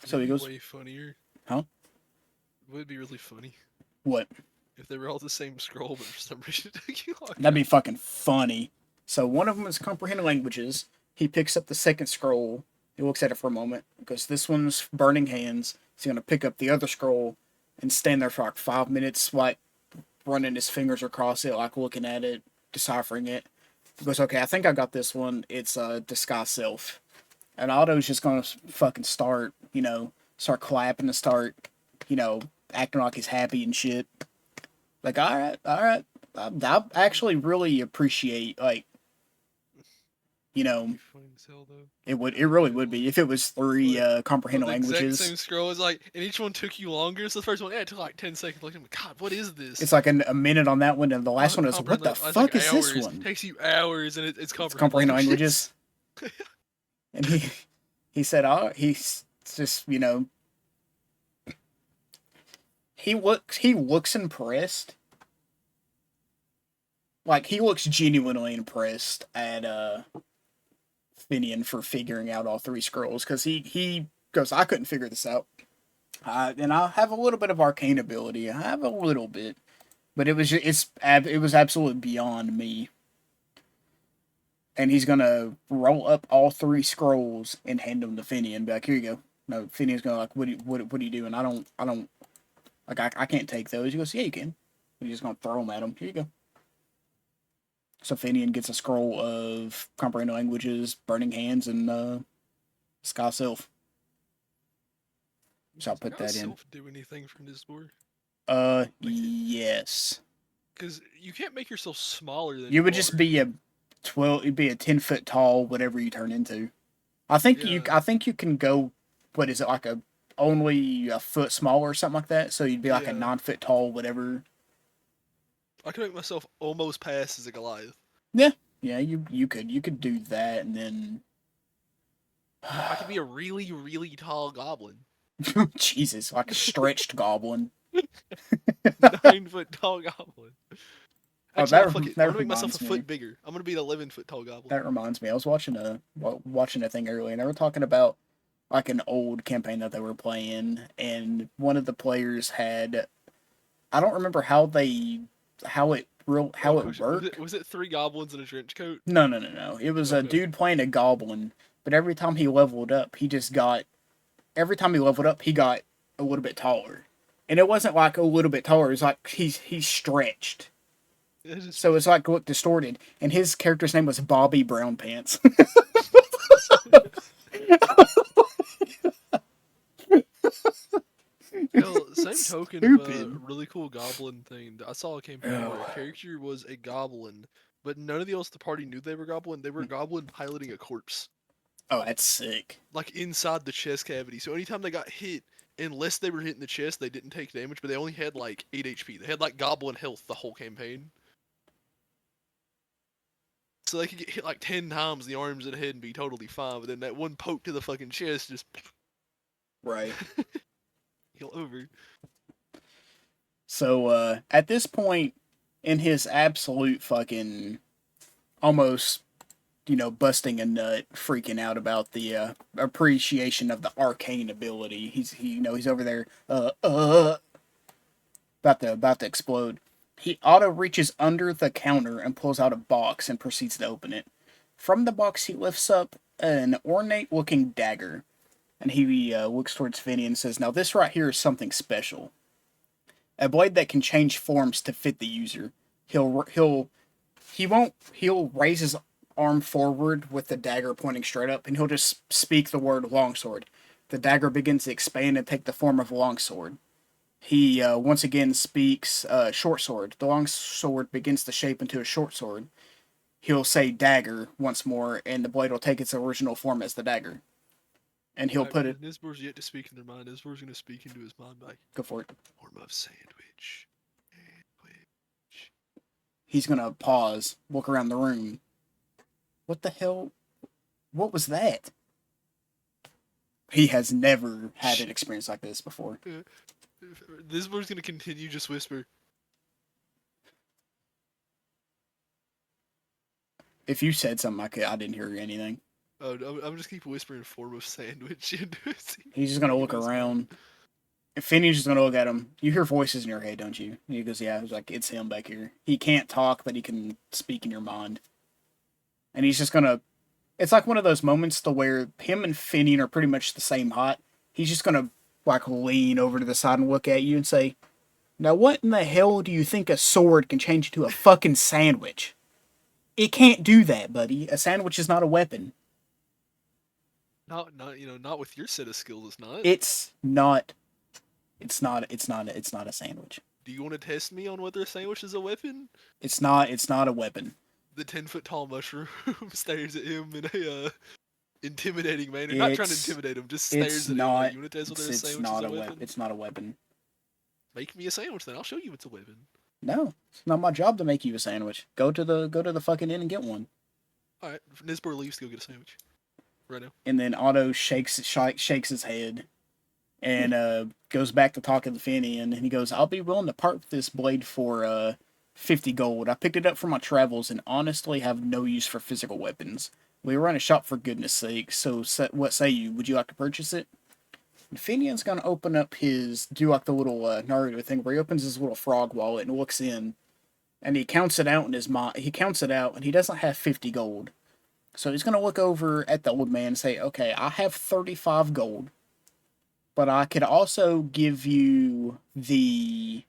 So he goes. Way funnier. Huh? Would it be really funny What? if they were all the same scroll, but for some reason it took you longer? That'd be fucking funny. So one of them is comprehend languages. He picks up the second scroll. He looks at it for a moment because this one's burning hands. He's gonna pick up the other scroll and stand there for like 5 minutes, like running his fingers across it, like looking at it, deciphering it. He goes, okay, I think I got this one. It's disguise self. And Otto's just gonna fucking start clapping and start, acting like he's happy and shit. Like, all right. I actually really appreciate, It'd be funny as hell, though. it really would be if it was 3 comprehend The languages. exact same scroll is like, and each one took you longer. So the first one, it took like 10 seconds. Like, God, what is this? It's like a minute on that one, and the last one is, what the fuck is this one? It takes you hours, and it's comprehend languages. And he said, oh, he's just, he looks impressed. Like, he looks genuinely impressed at Finian for figuring out all 3 scrolls, because he goes, I couldn't figure this out. And I have a little bit of arcane ability. I have a little bit, but it was absolutely beyond me. And he's gonna roll up all 3 scrolls and hand them to Finian. Be like, here you go. No, Finian's gonna like, what are you doing? I don't like, I can't take those. He goes, yeah, you can. He's just gonna throw them at him. Here you go. So Finian gets a scroll of comprehend languages, burning hands, and Sky Self. So I'll put that in. Do anything from this board? Yes. Because you can't make yourself smaller than you would just be a 12. You'd be a 10-foot tall, whatever you turn into. I think you can go. What is it, like only a foot smaller or something like that? So you'd be like a 9-foot tall, whatever. I could make myself almost pass as a Goliath. Yeah, you could do that, and then I could be a really, really tall goblin. Jesus, like a stretched goblin. 9-foot tall goblin. Actually, that I'm gonna make myself a reminds me. foot bigger. I'm gonna be an 11-foot tall goblin. That reminds me, I was watching a thing earlier, and they were talking about like an old campaign that they were playing, and one of the players had, I don't remember how it worked. Was it 3 goblins in a trench coat? No. It was a dude playing a goblin, but every time he leveled up, he got a little bit taller. And it wasn't like a little bit taller, it was like he's stretched. So it's like look distorted. And his character's name was Bobby Brown Pants. Same token of a really cool goblin thing. I saw a campaign where a character was a goblin, but none of the else of the party knew they were goblin. They were a goblin piloting a corpse. Oh, that's sick. Like inside the chest cavity. So anytime they got hit, unless they were hit in the chest, they didn't take damage, but they only had like 8 HP. They had like goblin health the whole campaign. So they could get hit like 10 times in the arms and the head and be totally fine, but then that one poke to the fucking chest just... Right. Heal over. So, at this point, in his absolute fucking... almost... busting a nut, freaking out about the appreciation of the arcane ability. He's over there, about to explode. He auto reaches under the counter and pulls out a box and proceeds to open it. From the box, he lifts up an ornate-looking dagger, and he looks towards Vinny and says, "Now this right here is something special. A blade that can change forms to fit the user. He'll raise his arm forward with the dagger pointing straight up, and he'll just speak the word longsword. The dagger begins to expand and take the form of a longsword. He once again speaks short sword. The long sword begins to shape into a short sword. He'll say dagger once more, and the blade will take its original form as the dagger. And he'll Alright, put it. Nisbor's yet to speak in their mind. Nisbor's gonna speak into his mind like, Go for it. form of sandwich. Sandwich. He's gonna pause, look around the room. What the hell? What was that? He has never had an experience like this before. Nisbor's gonna continue just whisper. If you said something, I didn't hear anything. Oh, I'm just keep whispering form of sandwich into his. He's just gonna look around. And Finney's just gonna look at him. You hear voices in your head, don't you? And he goes, yeah. He's like, it's him back here. He can't talk, but he can speak in your mind. And he's just gonna. It's like one of those moments to where him and Finian are pretty much the same height. He's just gonna like lean over to the side and look at you and say, "Now what in the hell do you think a sword can change into a fucking sandwich? It can't do that, buddy. A sandwich is not a weapon. Not not with your set of skills. It's not. It's not. It's not. It's not a sandwich. Do you want to test me on whether a sandwich is a weapon? It's not. It's not a weapon. The 10-foot tall mushroom stares at him in a intimidating manner. Not trying to intimidate him, just stares at him. Like, you want to test whether a sandwich is a weapon? It's not a weapon. Make me a sandwich, then I'll show you it's a weapon. No, it's not my job to make you a sandwich. Go to the fucking inn and get one. All right, Nisbor leaves to go get a sandwich. Right now. And then Otto shakes his head, and goes back to talking to Finian, and he goes, "I'll be willing to part with this blade for 50 gold. I picked it up from my travels and honestly have no use for physical weapons. We run a shop for goodness sake, so what say you? Would you like to purchase it?" And Finian's gonna open up do like the little Naruto thing where he opens his little frog wallet and looks in, and he counts it out in his mind. He counts it out, and he doesn't have 50 gold. So he's gonna look over at the old man and say, "Okay, I have 35 gold, but I could also give you the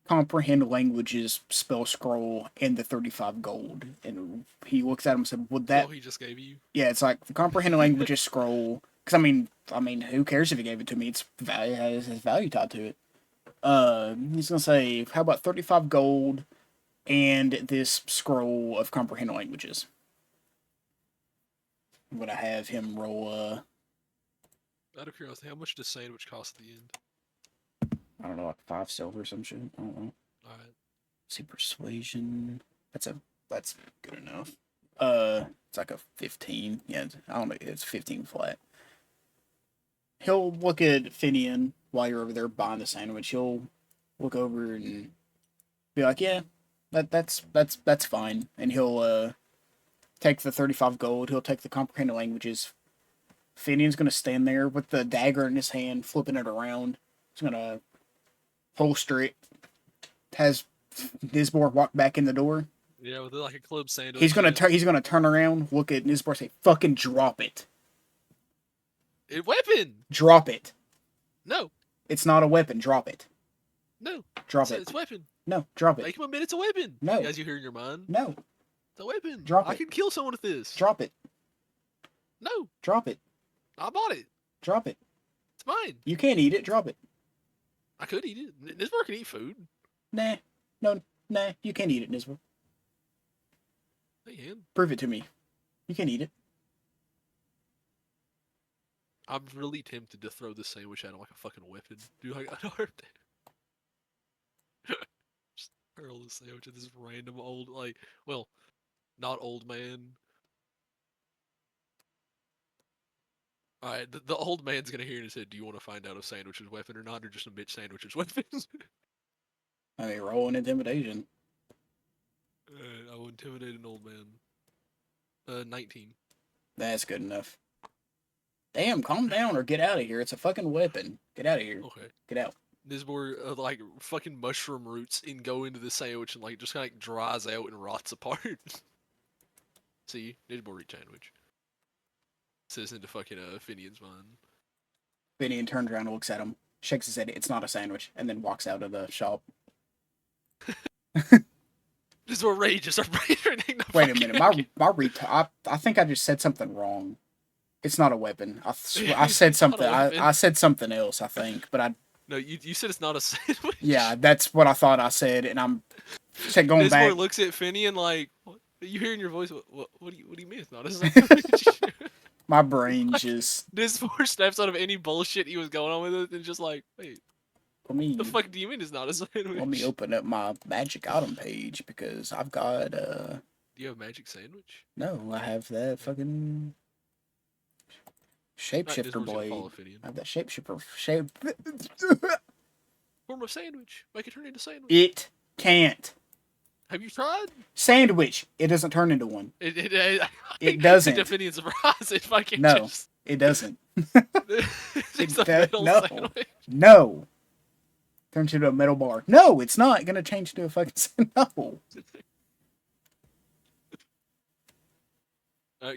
comprehend languages spell scroll and the 35 gold." And he looks at him and said, "Would that?" Oh, he just gave you. Yeah, it's like the comprehend languages scroll. Because I mean, who cares if he gave it to me? It's value, has value tied to it. He's gonna say, "How about 35 gold and this scroll of comprehend languages?" I'm gonna have him roll. Out of curiosity, how much does sandwich cost at the end? I don't know, like 5 silver or some shit. I don't know. All right. See, persuasion. That's good enough. It's like a 15. Yeah, I don't know. It's 15 flat. He'll look at Finian while you're over there buying the sandwich. He'll look over and be like, "Yeah, that's fine." And he'll take the 35 gold. He'll take the comprehend languages. Finian's gonna stand there with the dagger in his hand, flipping it around. He's gonna holster it. Has Nisbor walk back in the door. Yeah, with like a club sandwich. He's gonna turn around, look at Nisbor, and say, "Fucking drop it." Weapon. Drop it. No. It's not a weapon. Drop it. No. Drop it. It's a weapon. No. Drop it. Make him admit it's a weapon. No. You guys, you hear in your mind? No. It's a weapon. Drop it. I can kill someone with this. Drop it. No. Drop it. I bought it. Drop it. It's mine. You can't eat it. Drop it. I could eat it. Nisbor can eat food. Nah. No. Nah. You can't eat it, Nisbor. They can. Prove it to me. You can eat it. I'm really tempted to throw this sandwich at him like a fucking weapon. Dude, like, I don't hurt that. Just hurl this sandwich at this random old, like, well, not old man. Alright, the old man's gonna hear it and say, "Do you want to find out if sandwich is weapon or not, or just admit sandwich is weapon?" I mean, roll an intimidation. I will intimidate an old man. 19. That's good enough. Damn, calm down or get out of here. It's a fucking weapon. Get out of here. Okay. Get out. Nisbor, like, fucking mushroom roots and go into the sandwich and, like, just kind of like, dries out and rots apart. See? Nisbor eat sandwich. Says into fucking Finian's mind. Finian turns around and looks at him, shakes his head, "It's not a sandwich," and then walks out of the shop. Nisbor rages. Wait a minute. I think I just said something wrong. It's not a weapon. I said something. I said something else, I think, but No, you said it's not a sandwich. Yeah, that's what I thought I said, and I'm going back. Nisbor looks at Finian like, what? You hear in your voice, what do you mean it's not a sandwich? My brain Like, just. Nisbor snaps out of any bullshit he was going on with it and just like, wait, Let the me fuck do you mean it's not a sandwich? open up my magic item page because I've got Do you have a magic sandwich? no, I have that fucking Not shapeshifter Nisbor's gonna blade. follow Finian. I have that shapeshifter shape. Form a sandwich. Make it turn into sandwich. It can't. Have you tried? Sandwich. It doesn't turn into one. It doesn't. It's a Finian surprise if I can No, just. it doesn't. It's a metal no. sandwich. No. Turns into a metal bar. No, it's not gonna change to a fucking no.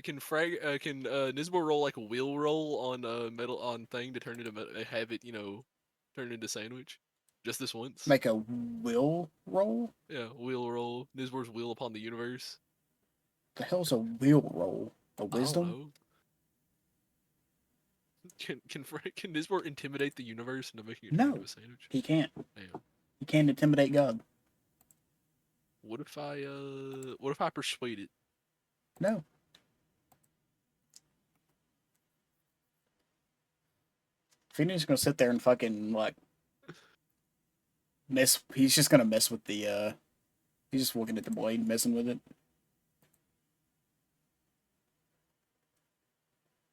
Can Nisbor roll like a wheel roll on metal on thing to turn into have it turn into sandwich? Just this once. Make a will roll? Yeah, wheel roll. Nisbor's wheel upon the universe. The hell's a wheel roll? A I don't wisdom? know. Can Nisbor intimidate the universe into making it turn No. into a sandwich? He can't. Damn. He can't intimidate God. What if I persuade it? No. Phoenix is gonna sit there and fucking like mess. He's just gonna mess with the. He's just looking at the blade, messing with it.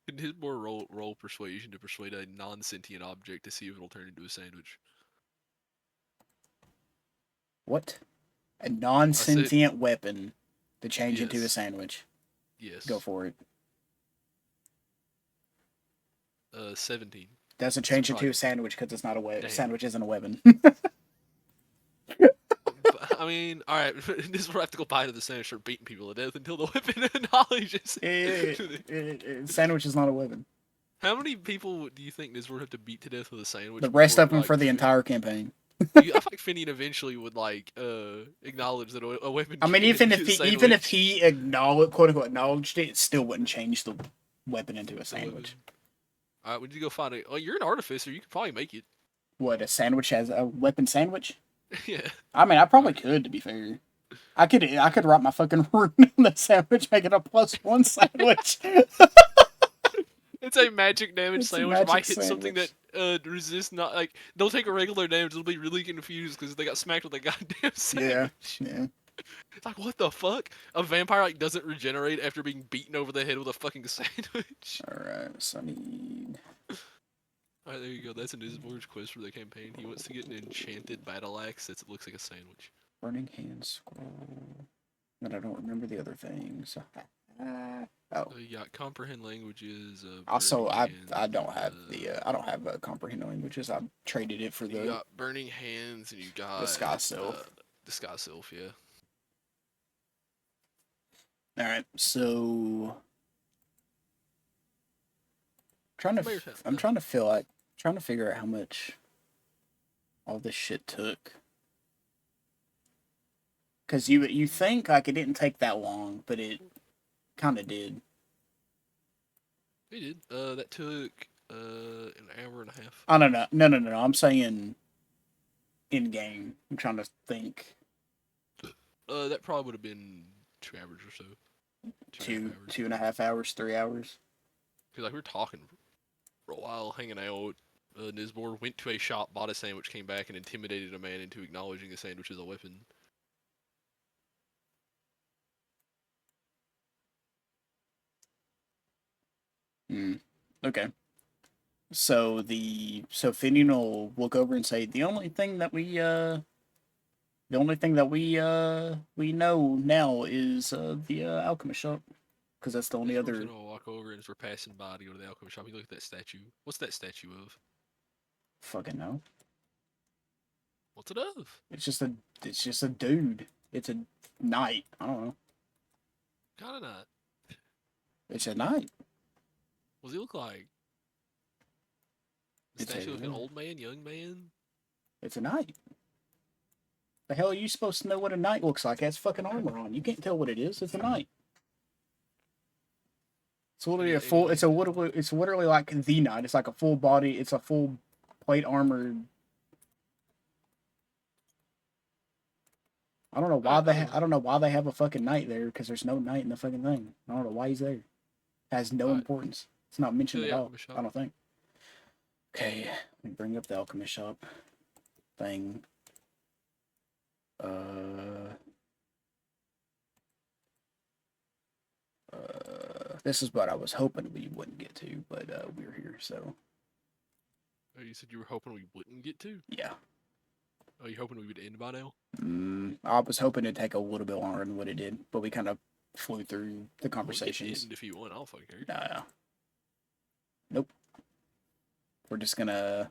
Can Nisbor roll persuasion to persuade a non-sentient object to see if it'll turn into a sandwich? What? A non-sentient weapon to change into a Yes. sandwich. Yes. Go for it. 17. Doesn't change into Surprise. a sandwich because it's not a weapon. Damn. Sandwich isn't a weapon. I mean, all right. This is where I have to go buy to the sandwich, start beating people to death until the weapon of knowledge is. Sandwich is not a weapon. How many people do you think Nisbor have to beat to death with a sandwich? The rest before, of them like, for the entire campaign. I feel like Finian eventually would acknowledge that a weapon. I mean, can even if he acknowledged, quote unquote, acknowledged it still wouldn't change the weapon into a sandwich. All right, we need to go find it. Oh, you're an artificer. You could probably make it. What, a sandwich has a weapon sandwich? Yeah. I mean, I probably could, to be fair. I could write my fucking rune on the sandwich, make it a +1 sandwich. It's a magic damage It's a sandwich. magic Might hit something sandwich. that resists not like they'll take a regular damage. They'll be really confused because they got smacked with a goddamn sandwich. Yeah. It's like what the fuck? A vampire like doesn't regenerate after being beaten over the head with a fucking sandwich. Alright, so I need... Alright, there you go. That's an Isbor's quest for the campaign. He wants to get an enchanted battle axe that looks like a sandwich. Burning Hand Scroll... But I don't remember the other things. Oh. You got comprehend languages. Also, Burning I Hands, don't have I don't have comprehend languages. I traded it for You the got burning hands, and you got Sky Sylph. The Sky Sylph, yeah. All right, so I'm trying to figure out how much all this shit took. Cause you think like it didn't take that long, but it kind of did. It did. That took an hour and a half. I don't know. No. I'm saying in game. I'm trying to think. That probably would have been 2 hours or so. 2.5 hours, 3 hours. Because like we were talking for a while, hanging out. Nisbor went to a shop, bought a sandwich, came back, and intimidated a man into acknowledging the sandwich as a weapon. Okay. So Finian will look over and say the only thing that we know now is the alchemist shop, because that's the only Nisbor's other. gonna walk over, and as we're passing by to go to the alchemy shop, you look at that statue. What's that statue of? Fucking no. What's it of? It's just a dude. It's a knight. I don't know. Kinda not. It's a knight. What does he look like? It's Statue of an a- old man, young man? It's a knight. The hell are you supposed to know what a knight looks like? It has fucking armor on. You can't tell what it is. It's a knight. It's literally a full. It's literally like the knight. It's like a full body. It's a full plate armored I don't know why Alright, either way. I don't know why they have a fucking knight there because there's no knight in the fucking thing. I don't know why he's there. It has no Alright, importance. It's not to mentioned at the all. alchemist I shop. don't think. Okay, let me bring up the alchemist shop thing. This is what I was hoping we wouldn't get to, but we're here, so Oh, you said you were hoping we wouldn't get to? yeah. Oh, you hoping we would end by now? I was hoping it'd take a little bit longer than what it did, but we kind of flew through the Well, we can conversations. end if you want. I don't fucking care. Nah, nope. We're just gonna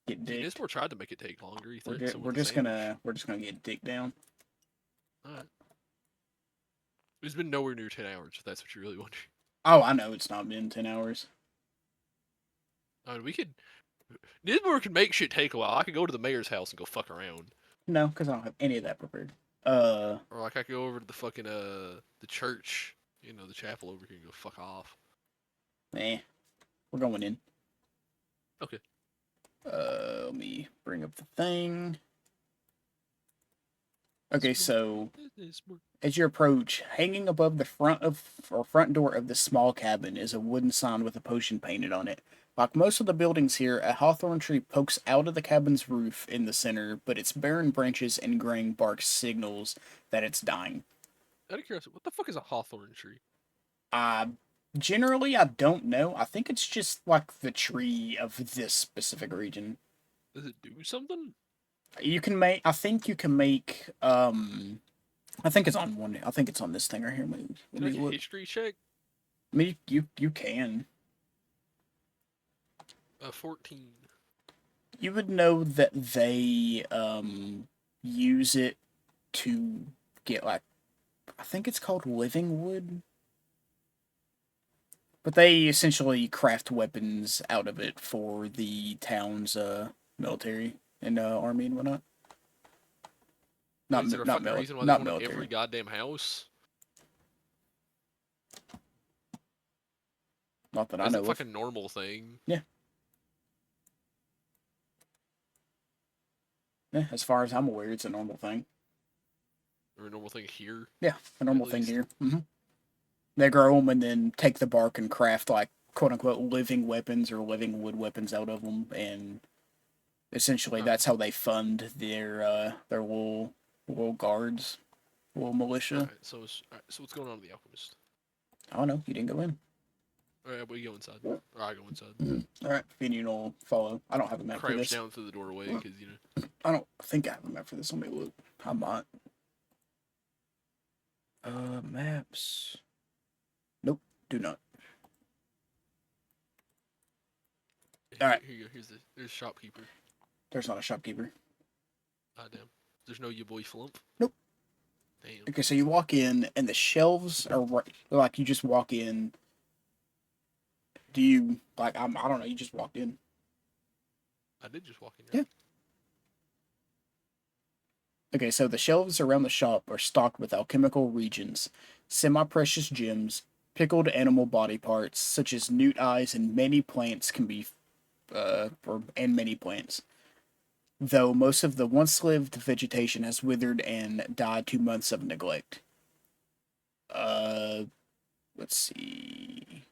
get See, dicked. Discord tried to make it take longer. He We're, threatened ju- someone we're with a just sandwich. gonna get dicked down. Alright. It's been nowhere near 10 hours, if that's what you're really wondering. Oh, I know it's not been 10 hours. I mean, we could. Nisbor can make shit take a while. I could go to the mayor's house and go fuck around. No, because I don't have any of that prepared. Or like I could go over to the fucking the church, the chapel over here and go fuck off. Nah, we're going in. Okay. Let me bring up the thing. Okay, so as you approach, hanging above the front door of the small cabin is a wooden sign with a potion painted on it. Like most of the buildings here, a hawthorn tree pokes out of the cabin's roof in the center, but its barren branches and graying bark signals that it's dying. Out of curiosity, what the fuck is a hawthorn tree? Uh, Generally, I don't know. I think it's just like the tree of this specific region. Does it do something? You can make. I think you can make. I think it's on one. I think it's on this thing right here. Let Can I me make a look. history check? I mean, you can. 14. You would know that they use it to get like. I think it's called living wood. But they essentially craft weapons out of it for the town's military and army and whatnot. Is there a fucking reason why there's Not one in every military. goddamn house? Not that I Is know it of. fucking normal thing? Yeah. Yeah, as far as I'm aware, it's a normal thing. Or a normal thing here? Yeah, a At normal thing least? here. They grow them and then take the bark and craft like quote unquote living weapons or living wood weapons out of them, and essentially Alright. that's how they fund their little guards, little militia. Alright, so what's going on with the alchemist? I don't know. You didn't go in. Alright, we go inside. Or I go inside. All right, Finian will follow. I don't have a map for Crouch this. down through the doorway, because, I don't think I have a map for this. Let me look. I might. Maps. Nope, do not. Alright. Here you go. There's shopkeeper. There's not a shopkeeper. Ah, damn. There's no your boy Flump. Nope. Damn. Okay, so you walk in, and the shelves are right. Like you just walk in. Do you like? I don't know. You just walked in. I did just walk in. Yeah. Okay, so the shelves around the shop are stocked with alchemical reagents, semi-precious gems, pickled animal body parts such as newt eyes, and many plants can be, and many plants. Though most of the once-lived vegetation has withered and died to months of neglect. Uh, let's see.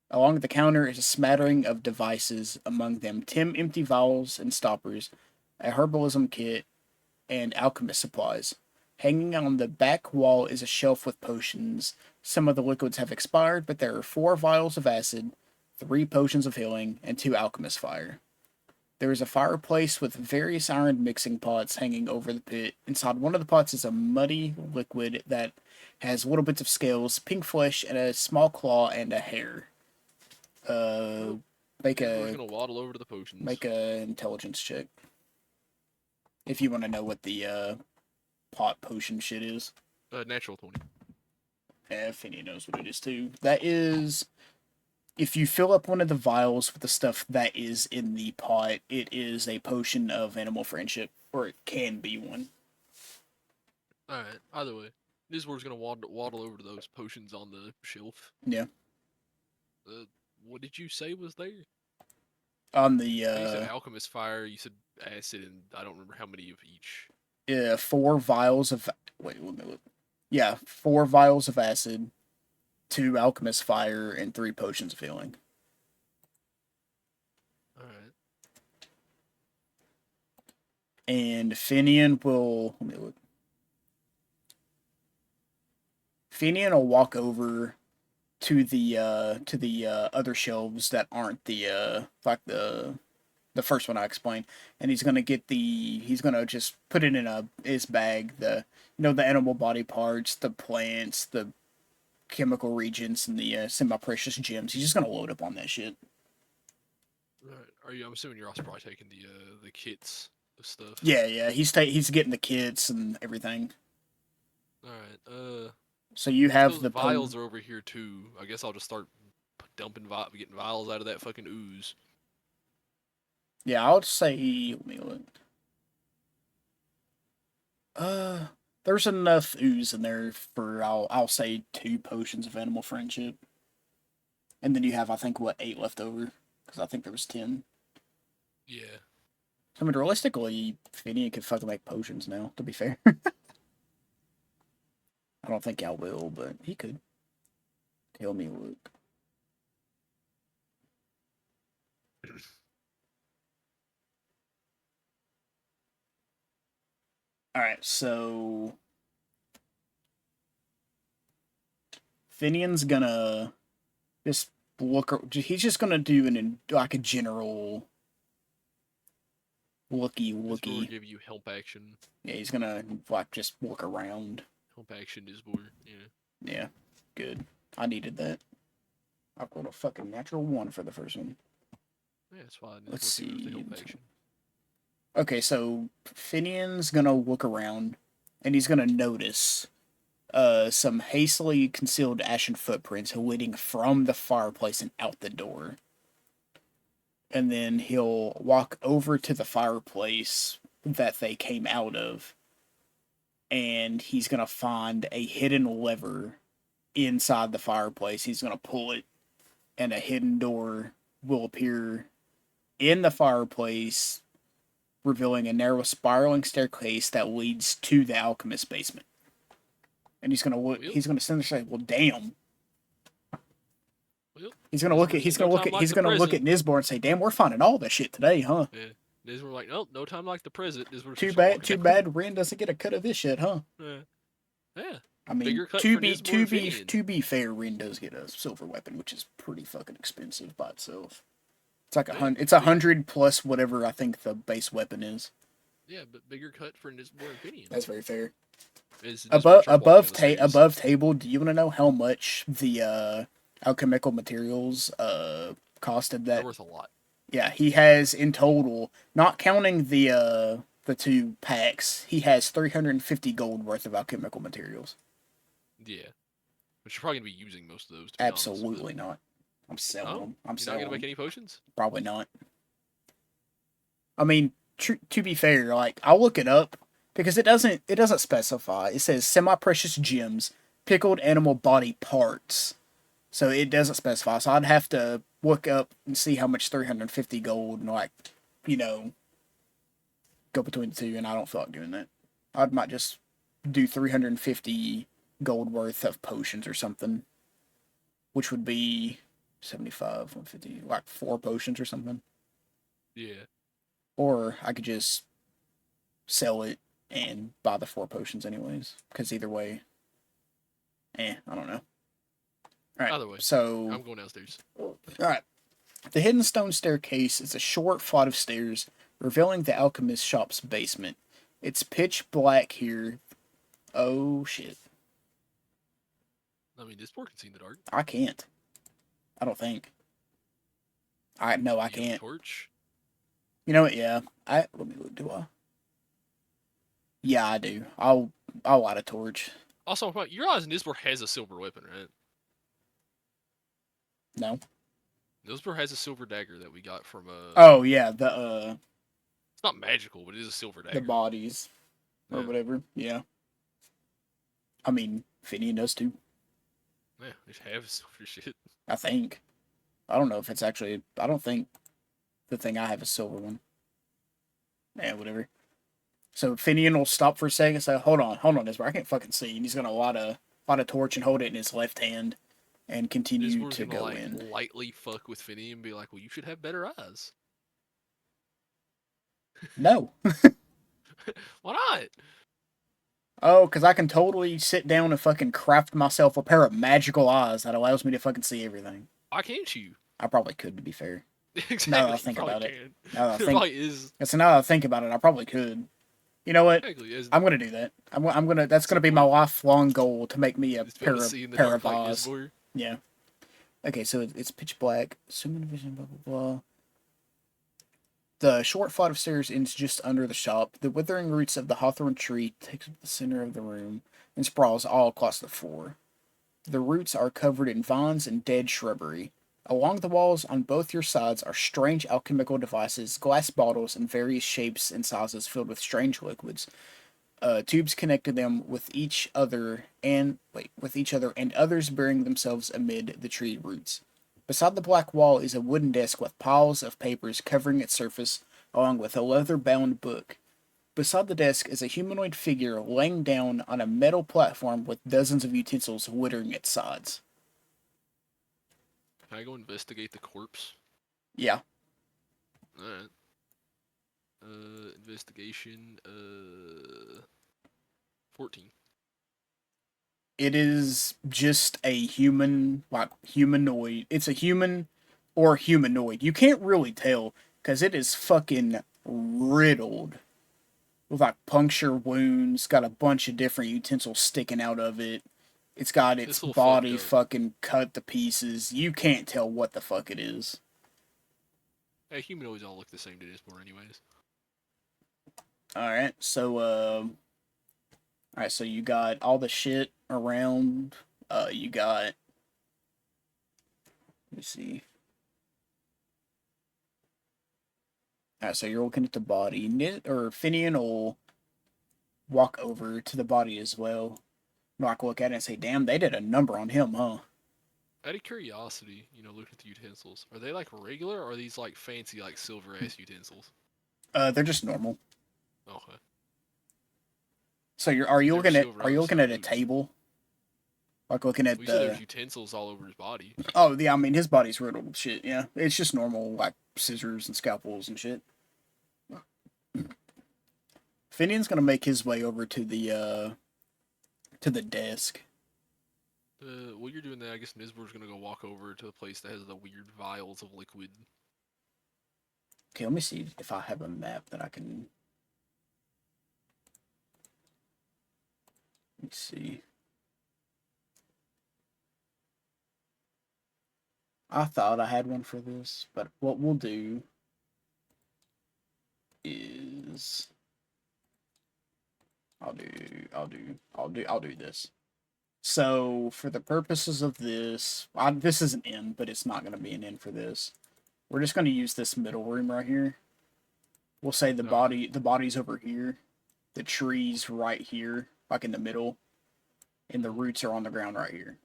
Along the counter is a smattering of devices, among them 10 empty vials and stoppers, a herbalism kit, and alchemist supplies. Hanging on the back wall is a shelf with potions. Some of the liquids have expired, but there are 4 vials of acid, 3 potions of healing, and 2 alchemist fire. There is a fireplace with various iron mixing pots hanging over the pit. Inside one of the pots is a muddy liquid that has little bits of scales, pink flesh, and a small claw and a hair. Make We're a gonna waddle over to the potions. make a intelligence check if you want to know what the pot potion shit is. Natural 20. Finny knows what it is too. That is, if you fill up one of the vials with the stuff that is in the pot, it is a potion of animal friendship, or it can be one. Alright, either way. This is where it's gonna waddle over to those potions on the shelf. Yeah. What did you say was there? On the You said alchemist fire, you said acid, and I don't remember how many of each. 4 vials of wait, let me look. Yeah, 4 vials of acid, 2 alchemist fire, and 3 potions of healing. Alright. And Finian will let me look. Finian will walk over to the other shelves that aren't the like the first one I explained, and he's gonna just put it in his bag, the the animal body parts, the plants, the chemical reagents, and the semi precious gems. He's just gonna load up on that shit. Alright. Are you? I'm assuming you're also probably taking the kits of stuff. Yeah, he's getting the kits and everything. Alright. So you If have those the vials are over here too, I guess I'll just start dumping getting vials out of that fucking ooze. yeah. I'll say let me look. Uh, there's enough ooze in there for I'll say 2 potions of animal friendship, and then you have I think what 8 left over because I think there was 10. Yeah. I mean, realistically, Finian could fucking make potions now. To be fair, I don't think I will, but he could. Tell me, Luke. All right, so Finian's gonna just look. He's just gonna do like a general This will looky. give you help action. Yeah, he's gonna like just look around. Help action is more. Yeah. Yeah, good. I needed that. I rolled a fucking natural 1 for the first one. Yeah, it's fine. Let's This goes to see. help action. Okay, so Finian's gonna look around, and he's gonna notice some hastily concealed ashen footprints leading from the fireplace and out the door. And then he'll walk over to the fireplace that they came out of, and he's gonna find a hidden lever inside the fireplace. He's gonna pull it, and a hidden door will appear in the fireplace, revealing a narrow spiraling staircase that leads to the alchemist basement. And he's gonna look. Well, He's gonna stand there and say, "Well, damn." well. He's gonna look at. He's No gonna look time at. like He's the gonna look at present. Nisbor and say, "Damn, we're finding all that shit today, huh?" Yeah. These were like, nope, no time like the present. This was Too start bad. walking Too down. bad. Ren doesn't get a cut of this shit, huh? Yeah. Yeah. I mean, Bigger cut for Nisbor and Finian. to be fair, Ren does get a silver weapon, which is pretty fucking expensive by itself. It's like Yeah, It's 100 plus whatever I think the base weapon is. yeah, but bigger cut for Nisbor and Finian. That's very fair. As Nisbor starts walking down the stairs. Above table, do you want to know how much the alchemical materials costed They're that? worth a lot. Yeah, he has in total, not counting the 2 packs, he has 350 gold worth of alchemical materials. Yeah. But you're probably going to be using most of those, to be Absolutely honest. not. I'm selling Oh? them. I'm You're not selling going to make them. any potions? Probably not. I mean, to be fair, like I'll look it up because it doesn't specify. It says semi precious gems, pickled animal body parts. So it doesn't specify. So I'd have to look up and see how much 350 gold and like, you know, go between the two, and I don't feel like doing that. I might just do 350 gold worth of potions or something, which would be 75, 150, like 4 potions or something. Yeah. Or I could just sell it and buy the 4 potions anyways, because either way, I don't know. All right, Either way, so I'm going downstairs. all right. The hidden stone staircase is a short flight of stairs revealing the alchemist shop's basement. It's pitch black here. Oh shit. I mean, this board can see in the dark. I can't. I don't think. I no, I You have a can't. torch? You know what? Yeah. Let me look. Do I? Yeah, I do. I'll light a torch. Also, you realize Nisbor has a silver weapon, right? No. Nisbor has a silver dagger that we got from Oh yeah, It's not magical, but it is a silver dagger. the bodies or Yeah. whatever. Yeah. I mean, Finian does too. Yeah, they have silver shit. I think. I don't know if it's actually. I don't think the thing I have is silver one. Yeah, whatever. So Finian will stop for a second and say, hold on, Nisbor, I can't fucking see. And he's gonna light a torch and hold it in his left hand and continue Nisbor's to gonna go like in. lightly fuck with Finny and be like, "Well, you should have better eyes." No. Why not? Oh, because I can totally sit down and fucking craft myself a pair of magical eyes that allows me to fucking see everything. Why can't you? I probably could, to be fair. Now that I Exactly, you think probably about it. can. Now that I There think, probably is. so now that I think about it, I probably could. You know what? Exactly, is I'm gonna do that. I'm gonna. That's gonna some be my point. lifelong goal to make me a Just be able to see in the dark pair of like eyes. Nisbor. Yeah. Okay, so it's pitch black. Assuming vision. Blah blah blah. The short flight of stairs ends just under the shop. The withering roots of the hawthorn tree takes up the center of the room and sprawls all across the floor. The roots are covered in vines and dead shrubbery. Along the walls on both your sides are strange alchemical devices, glass bottles in various shapes and sizes filled with strange liquids. Tubes connected them with each other, and others burying themselves amid the tree roots. Beside the black wall is a wooden desk with piles of papers covering its surface, along with a leather-bound book. Beside the desk is a humanoid figure laying down on a metal platform with dozens of utensils littering its sides. Can I go investigate the corpse? Yeah, Alright. Investigation. 14. it is just a human, like humanoid. It's a human or humanoid. You can't really tell because it is fucking riddled with like puncture wounds, got a bunch of different utensils sticking out of it. It's got its This will fucked body up. fucking cut to pieces. You can't tell what the fuck it is. Hey, humanoids all look the same to Nisbor, anyways. Alright, so you got all the shit around. You got, let me see. Alright, so you're looking at the body. Or Finian will walk over to the body as well. Like look at it and say, "Damn, they did a number on him, huh?" Out of curiosity, looking at the utensils, are they like regular or are these like fancy, like silver ass utensils? They're just normal. Okay. So They're silver, are I you would looking assume at a boots. table? Like looking at Well, you said the there's utensils all over his body. Oh yeah, I mean his body's riddled with shit. Yeah, it's just normal like scissors and scalpels and shit. Finian's gonna make his way over to the desk. While you're doing that, I guess Nisbor's gonna go walk over to the place that has the weird vials of liquid. Okay, let me see if I have a map that I can. Let's see. I thought I had one for this, but what we'll do is I'll do this. So for the purposes of this, this is an end, but it's not going to be an end for this. We're just going to use this middle room right here. We'll say Alright. the body's over here, the tree's right here, like in the middle, and the roots are on the ground right here.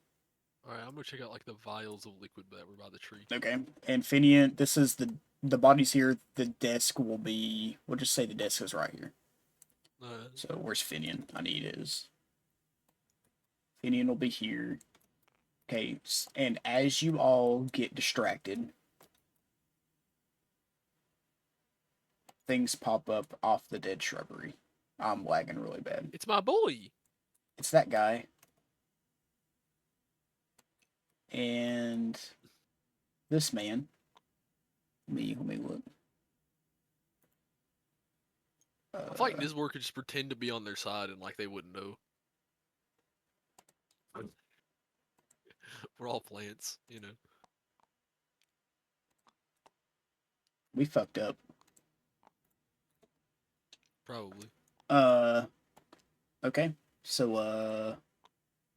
Alright, I'm gonna check out like the vials of liquid that were by the tree. Okay, and Finian, this is the body's here. The desk will be. We'll just say the desk is right here. Alright. So where's Finian? I need his. Finian will be here. Okay, and as you all get distracted, things pop up off the dead shrubbery. I'm lagging really bad. It's my boy! It's that guy. And this man. Let me look. I feel like Nisbor could just pretend to be on their side and like they wouldn't know. We're all plants. We fucked up. Probably. Uh, okay. So,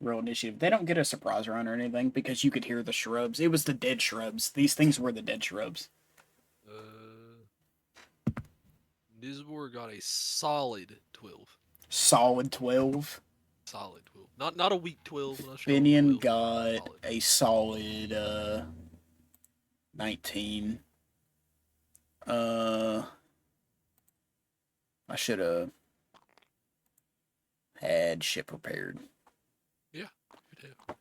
roll initiative. They don't get a surprise round or anything because you could hear the shrubs. It was the dead shrubs. These things were the dead shrubs. Nisbor got a solid 12. Solid 12. Solid 12. Not a weak 12, not a strong Finian 12. got Solid. a solid 19. Uh I should have had shit prepared. Yeah, good have.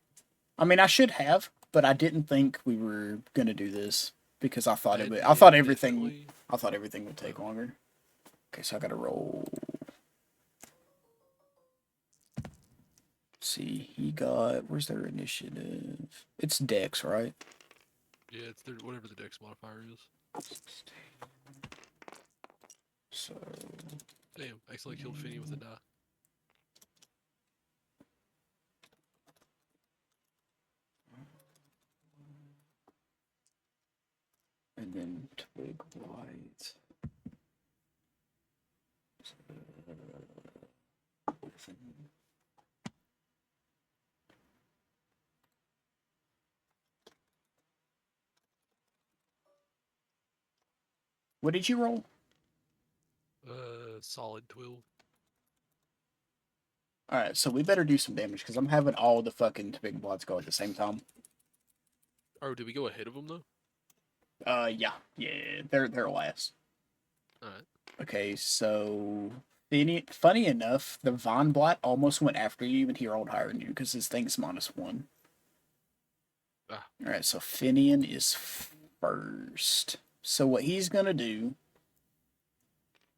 I mean, I should have, but I didn't think we were gonna do this because I thought it would. I thought Admin everything. definitely. I thought everything would take longer. Okay, so I gotta roll. Let's see, he got. Where's their initiative? It's Dex, right? Yeah, it's their, whatever the dex modifier is. 16. So Damn, accidentally killed Finny with a die. and then twig white. What did you roll? Solid 12. Alright, so we better do some damage because I'm having all the fucking twig bloods go at the same time. Oh, did we go ahead of them though? Yeah, they're last. Alright. Okay, so funny enough, the Von Blatt almost went after you, but he rolled higher than you because his thing's -1. Ah. Alright, so Finian is first. So what he's gonna do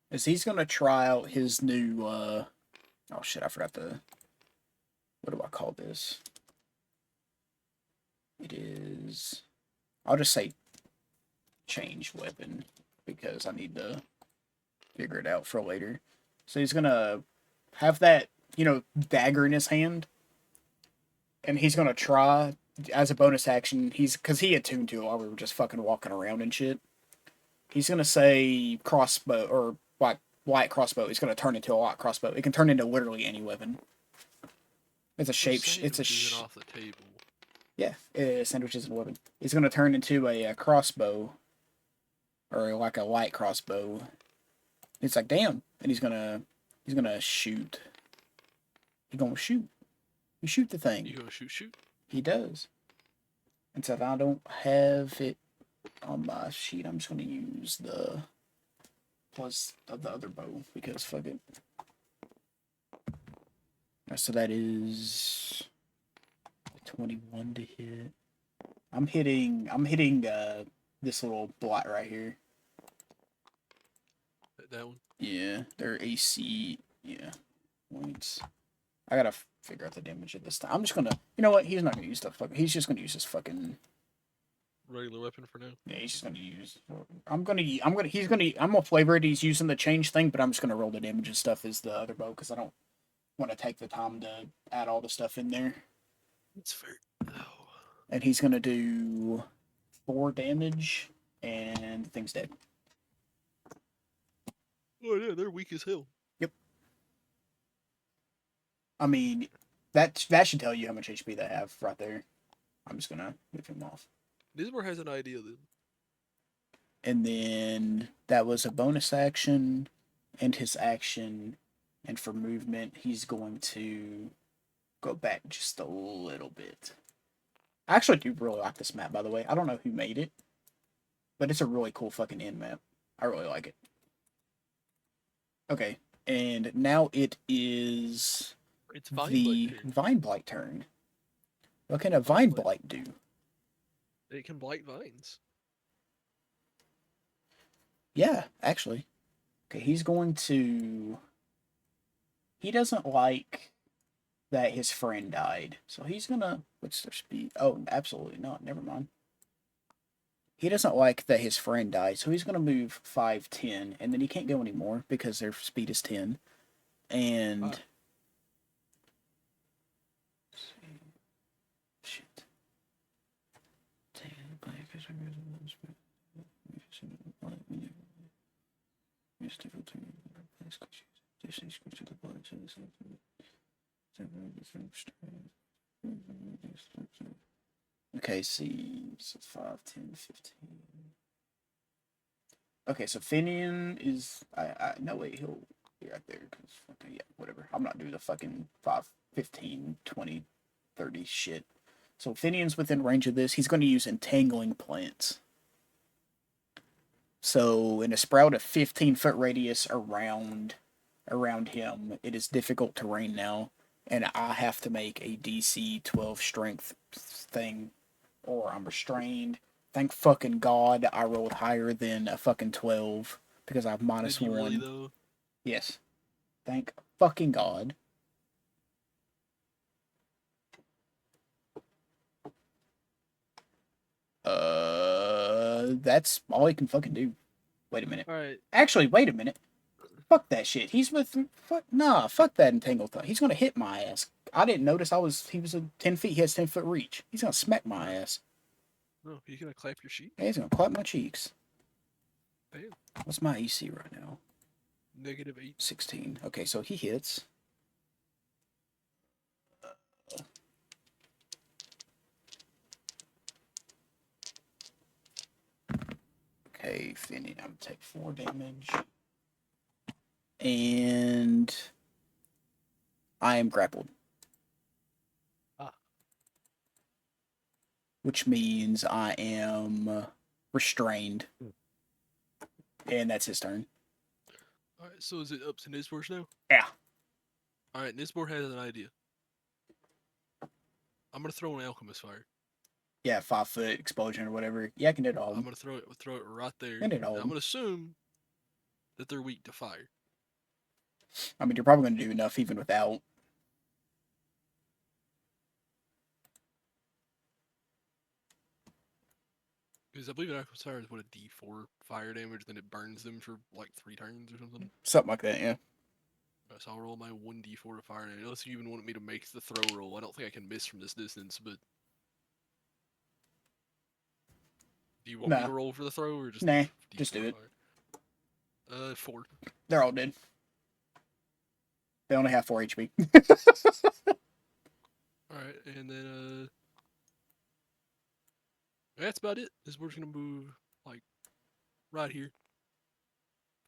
is he's gonna try out his new oh shit, I forgot the what do I call this? It is I'll just say change weapon because I need to figure it out for later. So he's gonna have that, dagger in his hand, and he's gonna try as a bonus action. Because he attuned to it while we were just fucking walking around and shit. He's gonna say crossbow or light crossbow. He's gonna turn into a light crossbow. It can turn into literally any weapon. It's a shape. It's a off the table. yeah. Sandwiches and a weapon. He's gonna turn into a crossbow, or like a light crossbow. It's like damn, and he's gonna shoot. He's gonna shoot. You shoot the thing. You go shoot? He does. And so if I don't have it on my sheet, I'm just gonna use the plus of the other bow because fuck it. So that is 21 to hit. I'm hitting this little blot right here. That one? Yeah, their AC, yeah, points. I gotta figure out the damage at this time. I'm just gonna, you know what? He's not gonna use the fuck. He's just gonna use his fucking regular weapon for now. Yeah, he's just gonna use. I'm gonna flavor it. He's using the change thing, but I'm just gonna roll the damage and stuff as the other bow because I don't want to take the time to add all the stuff in there. That's fair. Oh. And he's gonna do 4 damage, and the thing's dead. Oh yeah, they're weak as hell. Yep. I mean, that should tell you how much HP they have right there. I'm just gonna move him off. Nismore has an idea then. And then that was a bonus action, and his action, and for movement, he's going to go back just a little bit. I actually do really like this map, by the way. I don't know who made it, but it's a really cool fucking end map. I really like it. Okay, and now it is the Vine Blight turn. What can a Vine Blight do? It can blight vines. Yeah, actually. Okay, he's going to... He doesn't like that his friend died. So he's gonna... What's their speed? Oh, absolutely not. Never mind. He doesn't like that his friend died, so he's gonna move 5, 10, and then he can't go anymore because their speed is 10. And... Shit. Okay, see, so 5, 10, 15. Okay, so Finian is, no wait, he'll be right there, because, okay, yeah, whatever. I'm not doing the fucking 5, 15, 20, 30 shit. So Finian's within range of this. He's going to use Entangling Plants. So in a sprout of 15-foot radius around around him. It is difficult terrain now, and I have to make a DC 12 strength thing, or I'm restrained. Thank fucking God I rolled higher than a fucking 12 because I have Did minus you really 1. though? Yes. Thank fucking God. That's all he can fucking do. Wait a minute. All right. Actually, wait a minute. Fuck that shit. He's with fuck that entangled thing. He's gonna hit my ass. I didn't notice he was a 10 feet. He has 10 foot reach. He's gonna smack my ass. No, he's gonna clap your sheet. Yeah, he's gonna clap my cheeks. Damn. What's my EC right now? -8. 16. Okay, so he hits. Okay, Finny, I'm gonna take 4 damage. And I am grappled. Ah. Which means I am restrained. And that's his turn. All right. So is it up to Nizbor's now? Yeah. All right. Nizbor has an idea. I'm gonna throw an alchemist fire. Yeah, 5 foot explosion or whatever. Yeah, I can do it all. I'm gonna throw it right there. I can do it all. I'm gonna assume that they're weak to fire. I mean, you're probably going to do enough even without. Because I believe an alchemist fire is what, a D4 fire damage, then it burns them for like 3 turns or something. Something like that, yeah. So I'll roll my 1d4 to fire damage. Unless you even want me to make the throw roll. I don't think I can miss from this distance, but. Do you want me to roll for the throw or just Nah, just do it. Fire? 4. They're all dead. They only have 4 HP. Alright, and then that's about it. This board's gonna move like right here.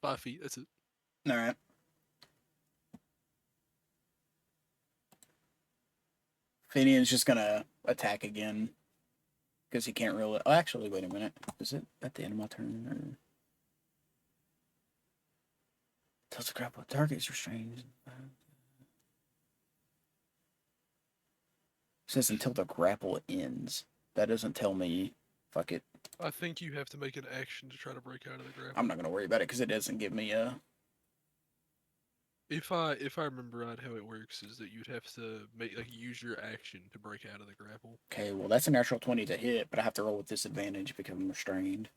5 feet, that's it. Alright. Finian's just gonna attack again. Because he can't really. Oh, actually, wait a minute. Is it at the end of my turn? Or... Tells the grapple target is restrained. It says until the grapple ends. That doesn't tell me. Fuck it. I think you have to make an action to try to break out of the grapple. I'm not gonna worry about it because it doesn't give me a. If I remember right, how it works is that you'd have to use your action to break out of the grapple. Okay, well that's a natural 20 to hit, but I have to roll with disadvantage because I'm restrained.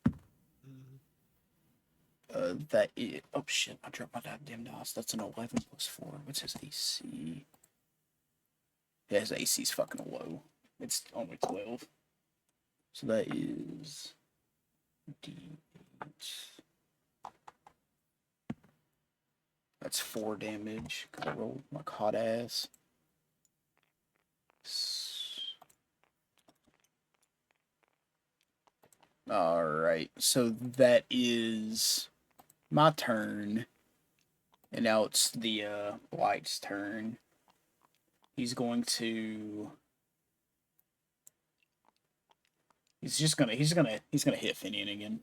That is. Oh shit! I dropped my goddamn dice. That's an 11 plus 4. What's his AC? Yeah, his AC's fucking low. It's only 12. So that is D8. That's 4 damage. Cause I rolled like hot ass. Alright, so that is my turn. And now it's the Light's turn. He's going to. He's gonna hit Finian again.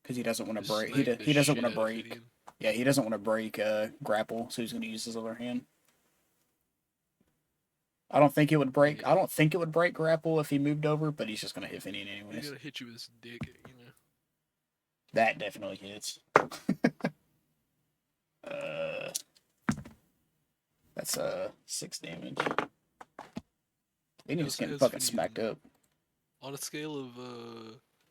Because he doesn't want to break. He doesn't want to break. Yeah, he doesn't want to break grapple, so he's gonna use his other hand. I don't think it would break. Yeah. I don't think it would break grapple if he moved over, but he's just gonna hit Finian anyways. He's gonna hit you with his dick, you know. That definitely hits. That's 6 damage. Finian's getting fucking smacked up. On a scale of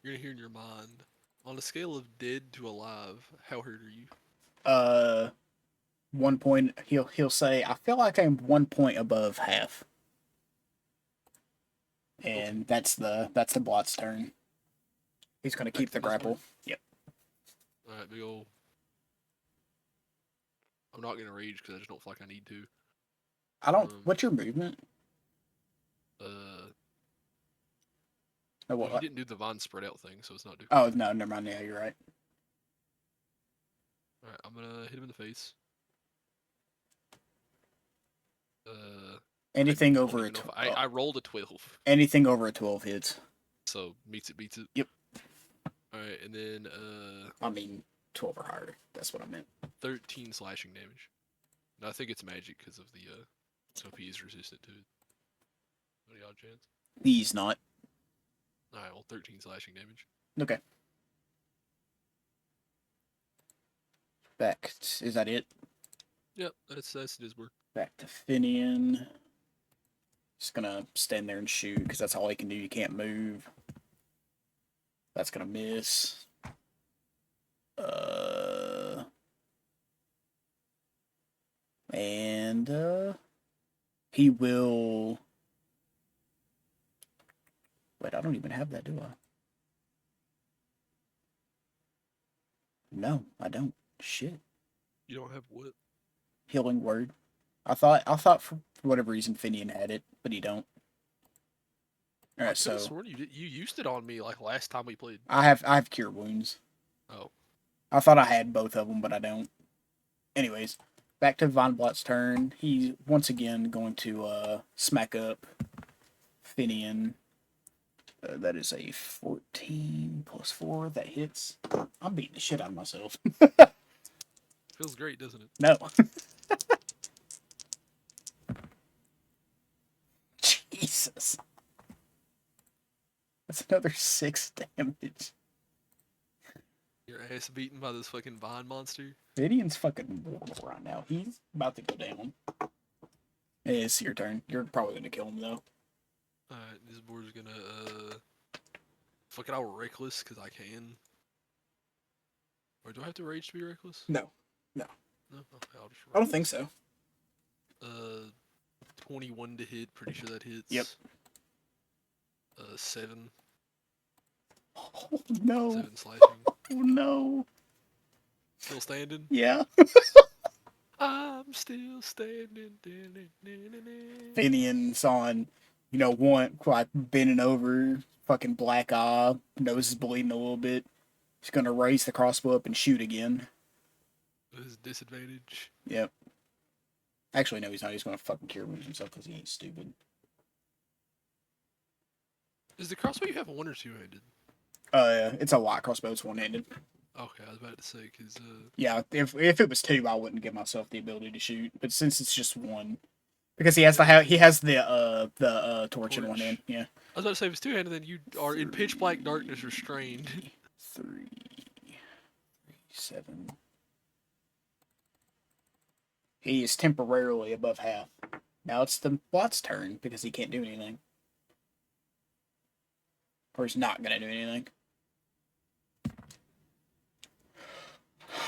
you're gonna hear in your mind. On a scale of dead to alive, how hurt are you? 1 point. He'll say, I feel like I'm 1 point above half. And that's the Blot's turn. He's gonna keep the grapple. Yep. Alright, big ol'. I'm not gonna rage because I just don't feel like I need to. I don't. What's your movement? Well, you didn't do the Von spread out thing, so it's not. Oh no, never mind. Yeah, you're right. Alright, I'm gonna hit him in the face. Anything over a 12. I rolled a 12. Anything over a 12 hits. So beats it. Yep. Alright, and then I mean 12 or higher. That's what I meant. 13 slashing damage. No, I think it's magic because of the hope he is resistant to it. Any odd chance? He's not. Alright, well, 13 slashing damage. Okay. Back. Is that it? Yep, that's Nisbor. Back to Finian. Just gonna stand there and shoot because that's all he can do. You can't move. That's gonna miss. And he will. Wait, I don't even have that, do I? No, I don't. Shit. You don't have what? Healing word. I thought for whatever reason Finian had it, but he don't. All I right, could have so sworn you used it on me like last time we played. I have cure wounds. Oh. I thought I had both of them, but I don't. Anyways, back to Von Blott's turn. He's once again going to smack up Finian. That is a 14 plus 4. That hits. I'm beating the shit out of myself. Feels great, doesn't it? No. Jesus. That's another 6 damage. Your ass beaten by this fucking vine monster. Vidian's fucking mortal right now. He's about to go down. It's your turn. You're probably gonna kill him though. Alright, this board's gonna fuck it, I'll reckless because I can. Or do I have to rage to be reckless? No. No? Okay, I'll just I don't think so. 21 to hit, pretty sure that hits. Yep. 7. Oh no. 7 slashing. Oh no. Still standing? Yeah. I'm still standing. Finian's on, one like bending over, fucking black eye, nose is bleeding a little bit. He's gonna raise the crossbow up and shoot again. With his disadvantage. Yep. Actually, no, he's not. He's gonna fucking cure wounds himself because he ain't stupid. Is the crossbow you have one or two-handed? It's a light crossbow. It's one-handed. Okay, I was about to say, because... Yeah, if it was two, I wouldn't give myself the ability to shoot. But since it's just one, because he has the torch in one hand. Yeah. I was about to say, if it's two-handed, then you are in pitch-black darkness restrained. 3, 7. He is temporarily above half. Now it's the bot's turn because he can't do anything. Or he's not gonna do anything.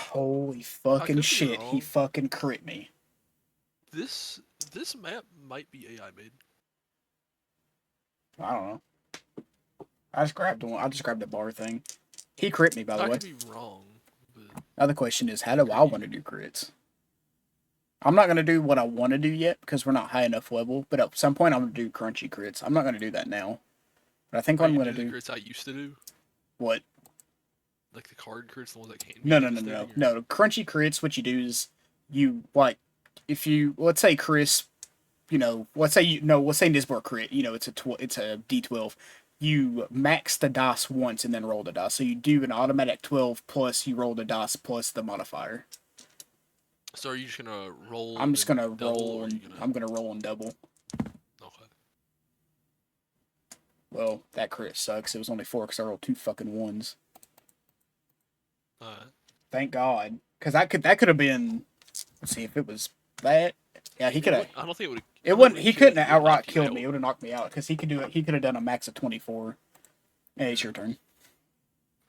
Holy fucking shit, he fucking crit me. This map might be AI made. I don't know. I just grabbed the bar thing. He crit me, by the way. I could be wrong. But... Now the question is, how do I want to do crits? I'm not going to do what I want to do yet, because we're not high enough level, but at some point I'm going to do crunchy crits. I'm not going to do that now. But I think what I'm going to do... the crits I used to do? What? Like the card crits, the ones that can't No. No, crunchy crits, what you do is, if you, let's say Chris, let's say Nisbor crit, it's a D12. You max the dice once and then roll the dice. So you do an automatic 12 plus you roll the dice plus the modifier. So are you just gonna roll? I'm just gonna roll. I'm gonna roll and double. Okay. Well, that crit sucks. It was only 4 because I rolled 2 fucking 1s. Alright. Thank God, because that could have been. Let's see if it was that. Yeah, he could have. I don't think it would. It wouldn't. He couldn't have outright killed me. It would have knocked me out because he could do it. He could have done a max of 24. Hey, it's your turn.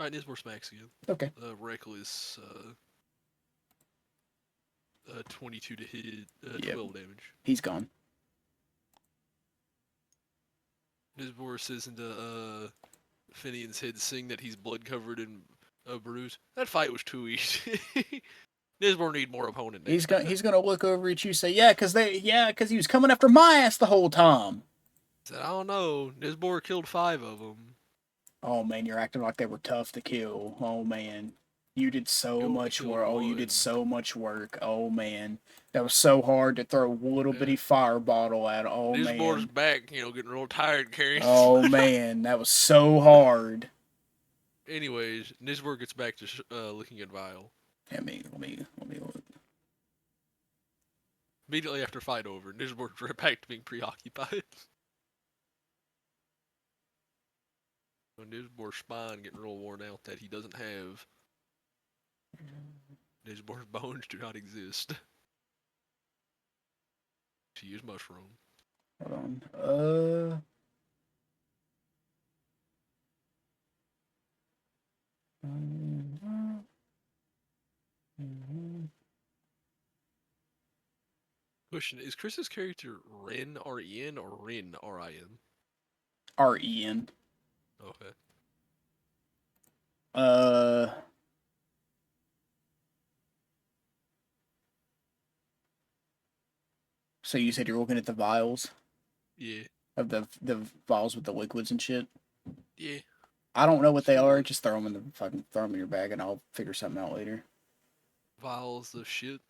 Alright, Nisbor smacks again. Okay. Reckless. 22 to hit. 12 damage. He's gone. Nisbor says into Finian's head, seeing that he's blood covered and bruised. That fight was too easy. Nisbor need more opponent. He's gonna look over at you and say, yeah, because he was coming after my ass the whole time. Said, I don't know. Nisbor killed 5 of them. Oh man, you're acting like they were tough to kill. Oh man, you did so much work. Oh, you did so much work. Oh man, that was so hard to throw a little bitty fire bottle at. Oh man, Nisbor's back, getting real tired carrying. Oh man, that was so hard. Anyways, Nisbor gets back to looking at Vile. Let me look. immediately after fight over, Nizborg's right back to being preoccupied. Nizborg's spine getting real worn out that he doesn't have. Nizborg's bones do not exist. She is mushroom. Hold on. Question: is Chris's character Ren R-E-N or Rin R-I-N? R-E-N. Okay. So you said you're looking at the vials? Yeah. Of the vials with the liquids and shit? Yeah. I don't know what they are. Just throw them in your bag and I'll figure something out later. Vials of shit?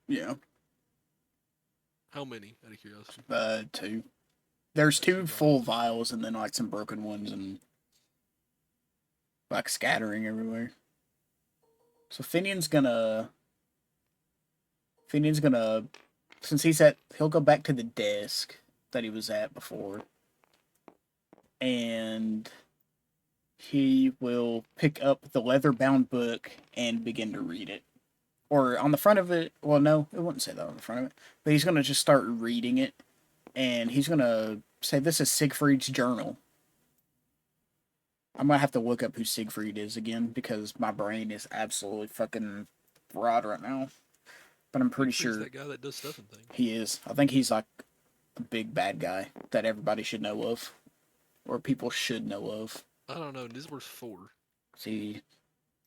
Yeah. How many, out of curiosity? 2. There's Two two full vials. vials and then like some broken ones and like scattering everywhere. So Finian's gonna since he'll go back to the desk that he was at before. And he will pick up the leather-bound book and begin to read it. Or on the front of it, well, no, it wouldn't say that on the front of it. But he's going to just start reading it. And he's going to say, this is Siegfried's journal. I'm going to have to look up who Siegfried is again, because my brain is absolutely fucking fried right now. But I'm pretty sure that guy that does stuff and things. He is. I think he's like a big bad guy that everybody should know of. Or people should know of. I don't know, Nizborg's 4. See,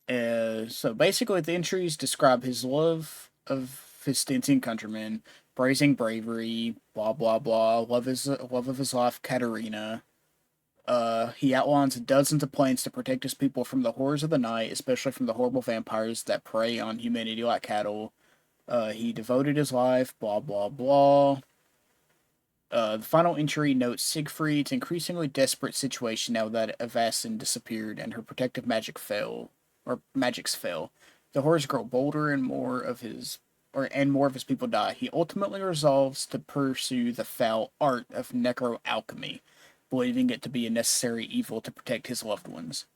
so basically the entries describe his love of his Stensian countrymen, praising bravery, blah blah blah, love of his life, Katerina. He outlines dozens of plans to protect his people from the horrors of the night, especially from the horrible vampires that prey on humanity like cattle. He devoted his life, blah blah blah. The final entry notes Siegfried's increasingly desperate situation now that Avastin disappeared and her protective magics fell. The horrors grow bolder and more of his people die. He ultimately resolves to pursue the foul art of necroalchemy, believing it to be a necessary evil to protect his loved ones.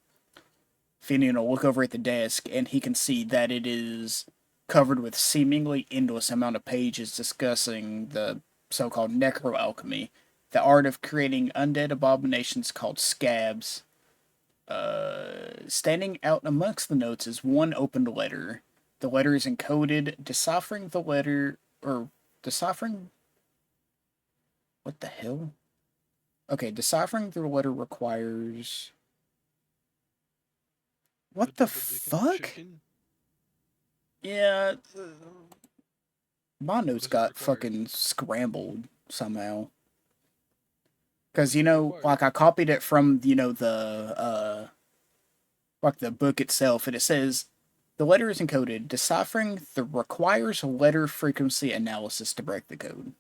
Finian will look over at the desk and he can see that it is covered with seemingly endless amount of pages discussing the so-called necroalchemy, the art of creating undead abominations called scabs. Standing out amongst the notes is one opened letter. The letter is encoded. Deciphering the letter, or deciphering? What the hell? Okay, deciphering the letter requires. What the fuck? Yeah. My notes got fucking scrambled somehow. Because, like, I copied it from, like, the book itself, and it says, the letter is encoded. Deciphering requires letter frequency analysis to break the code.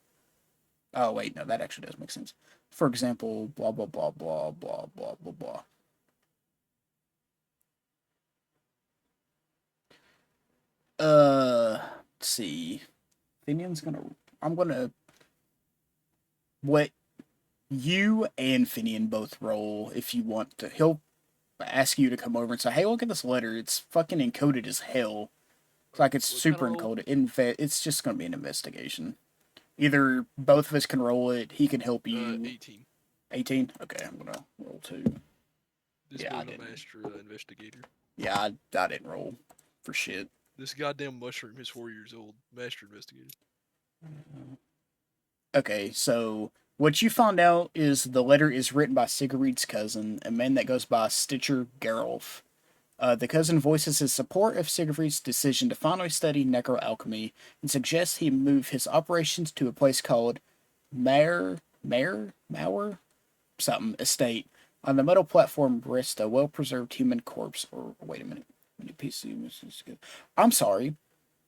Oh, wait, no, that actually does make sense. For example, blah, blah, blah, blah, blah, blah, blah, blah. Let's see. I'm gonna let you and Finian both roll if you want to. He'll ask you to come over and say, hey, look at this letter. It's fucking encoded as hell. It's like it's super encoded. It's just gonna be an investigation. Either both of us can roll it, he can help you. 18. 18? Okay, I'm gonna roll 2. This yeah, I didn't. Master investigator. Yeah, I didn't roll for shit. This goddamn mushroom is 4 years old. Master investigator. Okay, so what you found out is the letter is written by Sigurd's cousin, a man that goes by Stitcher Gerolf. The cousin voices his support of Siegfried's decision to finally study necroalchemy and suggests he move his operations to a place called Mauer something estate. On the metal platform rests a well-preserved human corpse. Or wait a minute, I'm sorry.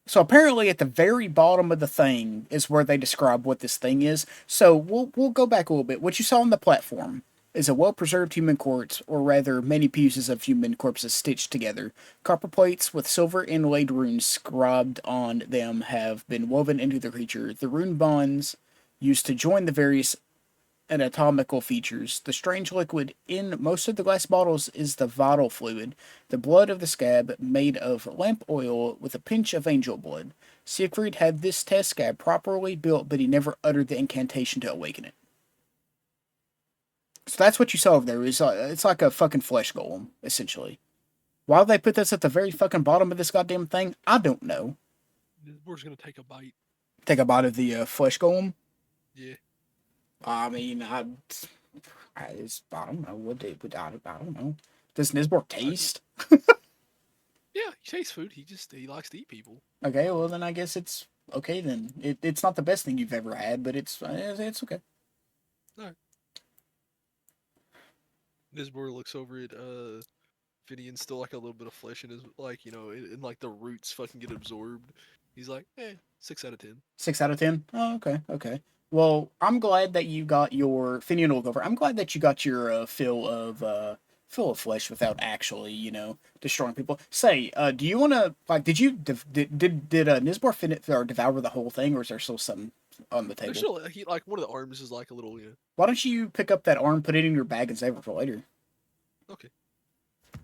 So apparently, at the very bottom of the thing is where they describe what this thing is. So we'll go back a little bit. What you saw on the platform, is a well-preserved human corpse, or rather many pieces of human corpses stitched together. Copper plates with silver inlaid runes scribed on them have been woven into the creature. The rune bonds used to join the various anatomical features. The strange liquid in most of the glass bottles is the vital fluid, the blood of the scab made of lamp oil with a pinch of angel blood. Siegfried had this test scab properly built, but he never uttered the incantation to awaken it. So that's what you saw over there. It's like a fucking flesh golem, essentially. Why they put this at the very fucking bottom of this goddamn thing, I don't know. We're gonna take a bite. Take a bite of the flesh golem. Yeah. I mean, I don't know what they would. I don't know. Does Nisborg taste? Yeah, he tastes food. He likes to eat people. Okay, well then I guess it's okay then. It's not the best thing you've ever had, but it's okay. Alright. Nisbor looks over at Finian, still like a little bit of flesh in his, like, and like the roots fucking get absorbed. He's like, 6 out of 10. 6 out of 10. Oh, okay. Well, I'm glad that you got your Finian will go over. I'm glad that you got your fill of flesh without actually, destroying people. Say, do you want to like? Did you did Nisbor finish or devour the whole thing, or is there still something on the table? There's still like one of the arms is like a little, Why don't you pick up that arm, put it in your bag, and save it for later? Okay.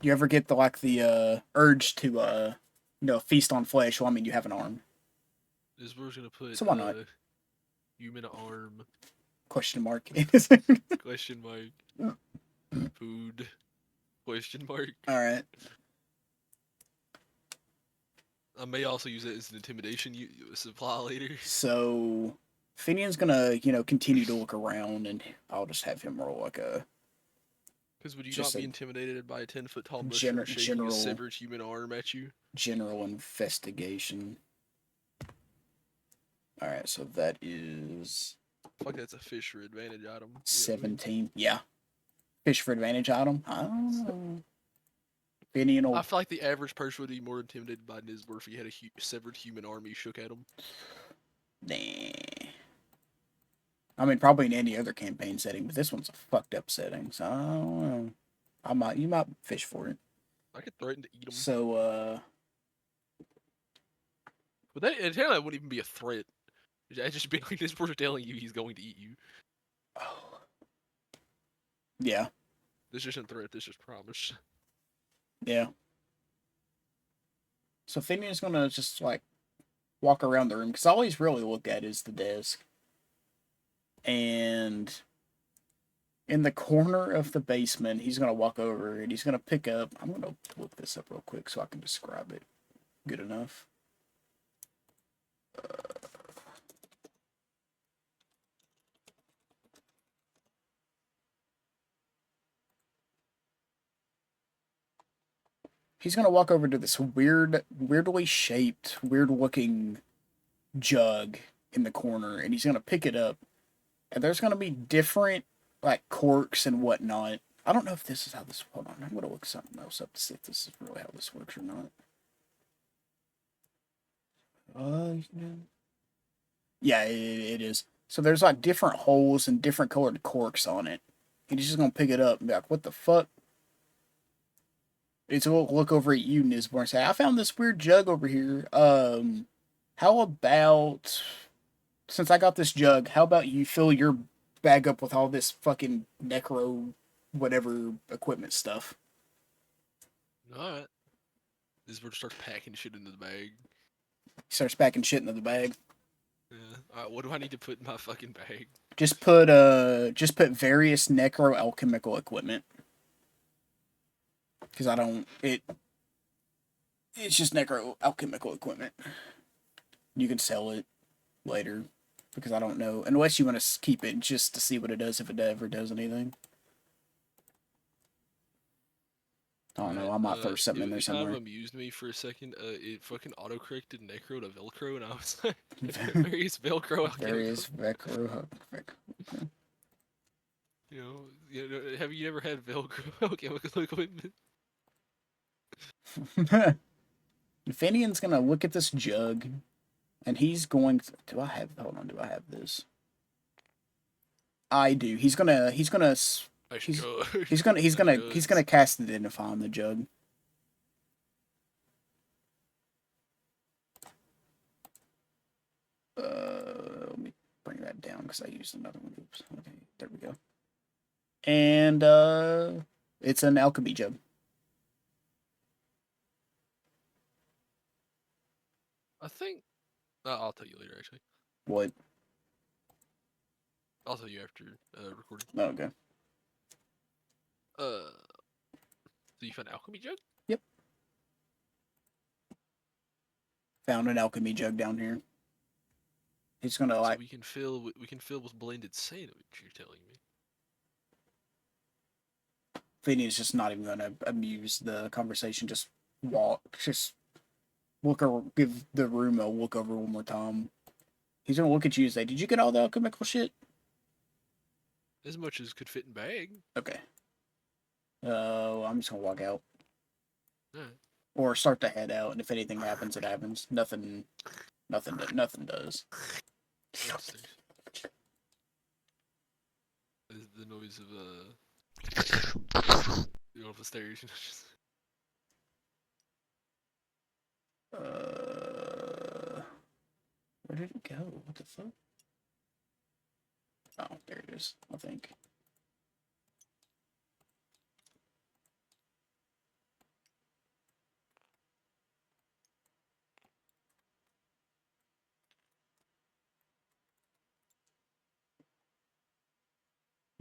You ever get the urge to feast on flesh? Well, I mean, you have an arm. Nisbor's gonna put So why not? human arm Question mark. question mark food question mark. All right. I may also use it as an intimidation supply later. So Finian's gonna, continue to look around, and I'll just have him roll like a. Because would you Just not be a intimidated by a 10-foot tall mushroom shaking general a severed human arm at you? general investigation. All right, so that is Fuck, that's a fish for advantage item. 17. Yeah, fish for advantage item. I don't know. Finian will. I feel like the average person would be more intimidated by Nisbor if he had a severed human arm he shook at him. Nah. I mean, probably in any other campaign setting, but this one's a fucked up setting, so I don't know. You might fish for it. I could threaten to eat him. So, But that wouldn't even be a threat. I'd just be like, this person telling you he's going to eat you. Oh. Yeah. This isn't threat, this is promise. Yeah. So Finian's gonna just, like, walk around the room, because all he's really looked at is the desk. And in the corner of the basement, he's going to walk over and he's going to pick up. I'm going to look this up real quick so I can describe it good enough. He's going to walk over to this weirdly shaped, weird looking jug in the corner, and he's going to pick it up. And there's going to be different, like, corks and whatnot. I don't know if this is how this. Hold on, I'm going to look something else up to see if this is really how this works or not. Yeah, it is. So there's, like, different holes and different colored corks on it. And he's just going to pick it up and be like, what the fuck? It's a look over at you, Nisborn, and say, I found this weird jug over here. How about, since I got this jug, how about you fill your bag up with all this fucking necro whatever equipment stuff? Alright. This bird starts packing shit into the bag. He starts packing shit into the bag. Yeah. Alright, what do I need to put in my fucking bag? Just put various necro alchemical equipment. Because it's just necro alchemical equipment. You can sell it later. Because I don't know. Unless you want to keep it just to see what it does, if it ever does anything. I don't know. I might throw something in there somewhere. It kind of amused me for a second. It fucking autocorrected Necro to Velcro, and I was like, various Velcro alchemical. Various Velcro. Have you ever had Velcro alchemical equipment? Finian's gonna look at this jug, and he's going to, do I have this? I do. He's gonna Nice He's jug. he's gonna cast Identify on the jug. Let me bring that down because I used another one. Oops. Okay, there we go. And it's an alchemy jug. I think I'll tell you later. Actually, What? I'll tell you after recording. Okay. So you found alchemy jug? Yep. Found an alchemy jug down here. He's gonna So like. we can fill with blended sandwich. You're telling me? Vinny's just not even gonna amuse the conversation. Just walk. Just look or give the room a look over one more time. He's gonna look at you and say, "Did you get all the alchemical shit?" As much as could fit in bag. Okay. I'm just gonna walk out. Alright. Or start to head out, and if anything happens, it happens. Nothing does. Upstairs. The noise of you know, the stairs. Where did it go? What the fuck? Oh, there it is, I think.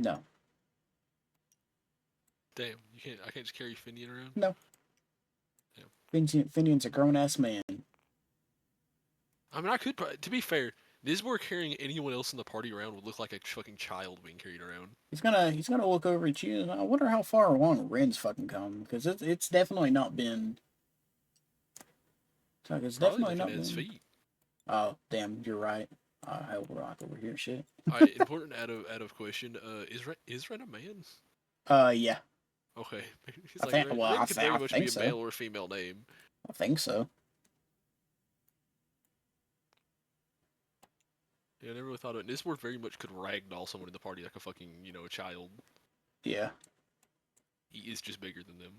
No. Damn, you can't. I can't just carry Finian around. No. Damn. Finian's a grown ass man. I mean, I could. To be fair, Nisbor carrying anyone else in the party around would look like a fucking child being carried around. He's gonna look over at you, and I wonder how far along Ren's fucking come, because it's definitely not been. It's Probably definitely looking not at his been. feet. Oh damn, you're right. Hell, rock over here, shit. Alright, important out of question. Is Ren a man? Yeah. Okay, he's I like think. Ren, Well, Ren could very I much think be a so. male or a female name. I think so. Yeah, I never really thought of it. Nisbor very much could ragdoll someone in the party like a fucking, a child. Yeah. He is just bigger than them.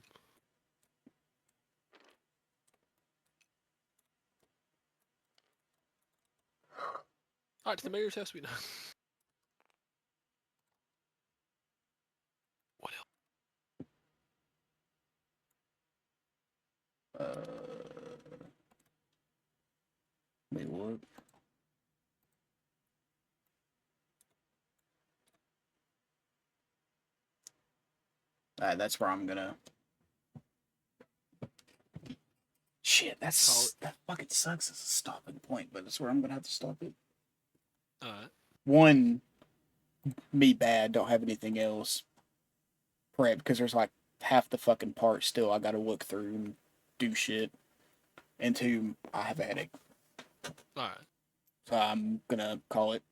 Alright, to the mayor's house we know. What else? Wait, what? That's where I'm gonna. Shit, that fucking sucks as a stopping point, but that's where I'm gonna have to stop it. Alright. One, me bad, don't have anything else prep because there's like half the fucking part still I gotta look through and do shit. And two, I have a headache. Alright. So I'm gonna call it.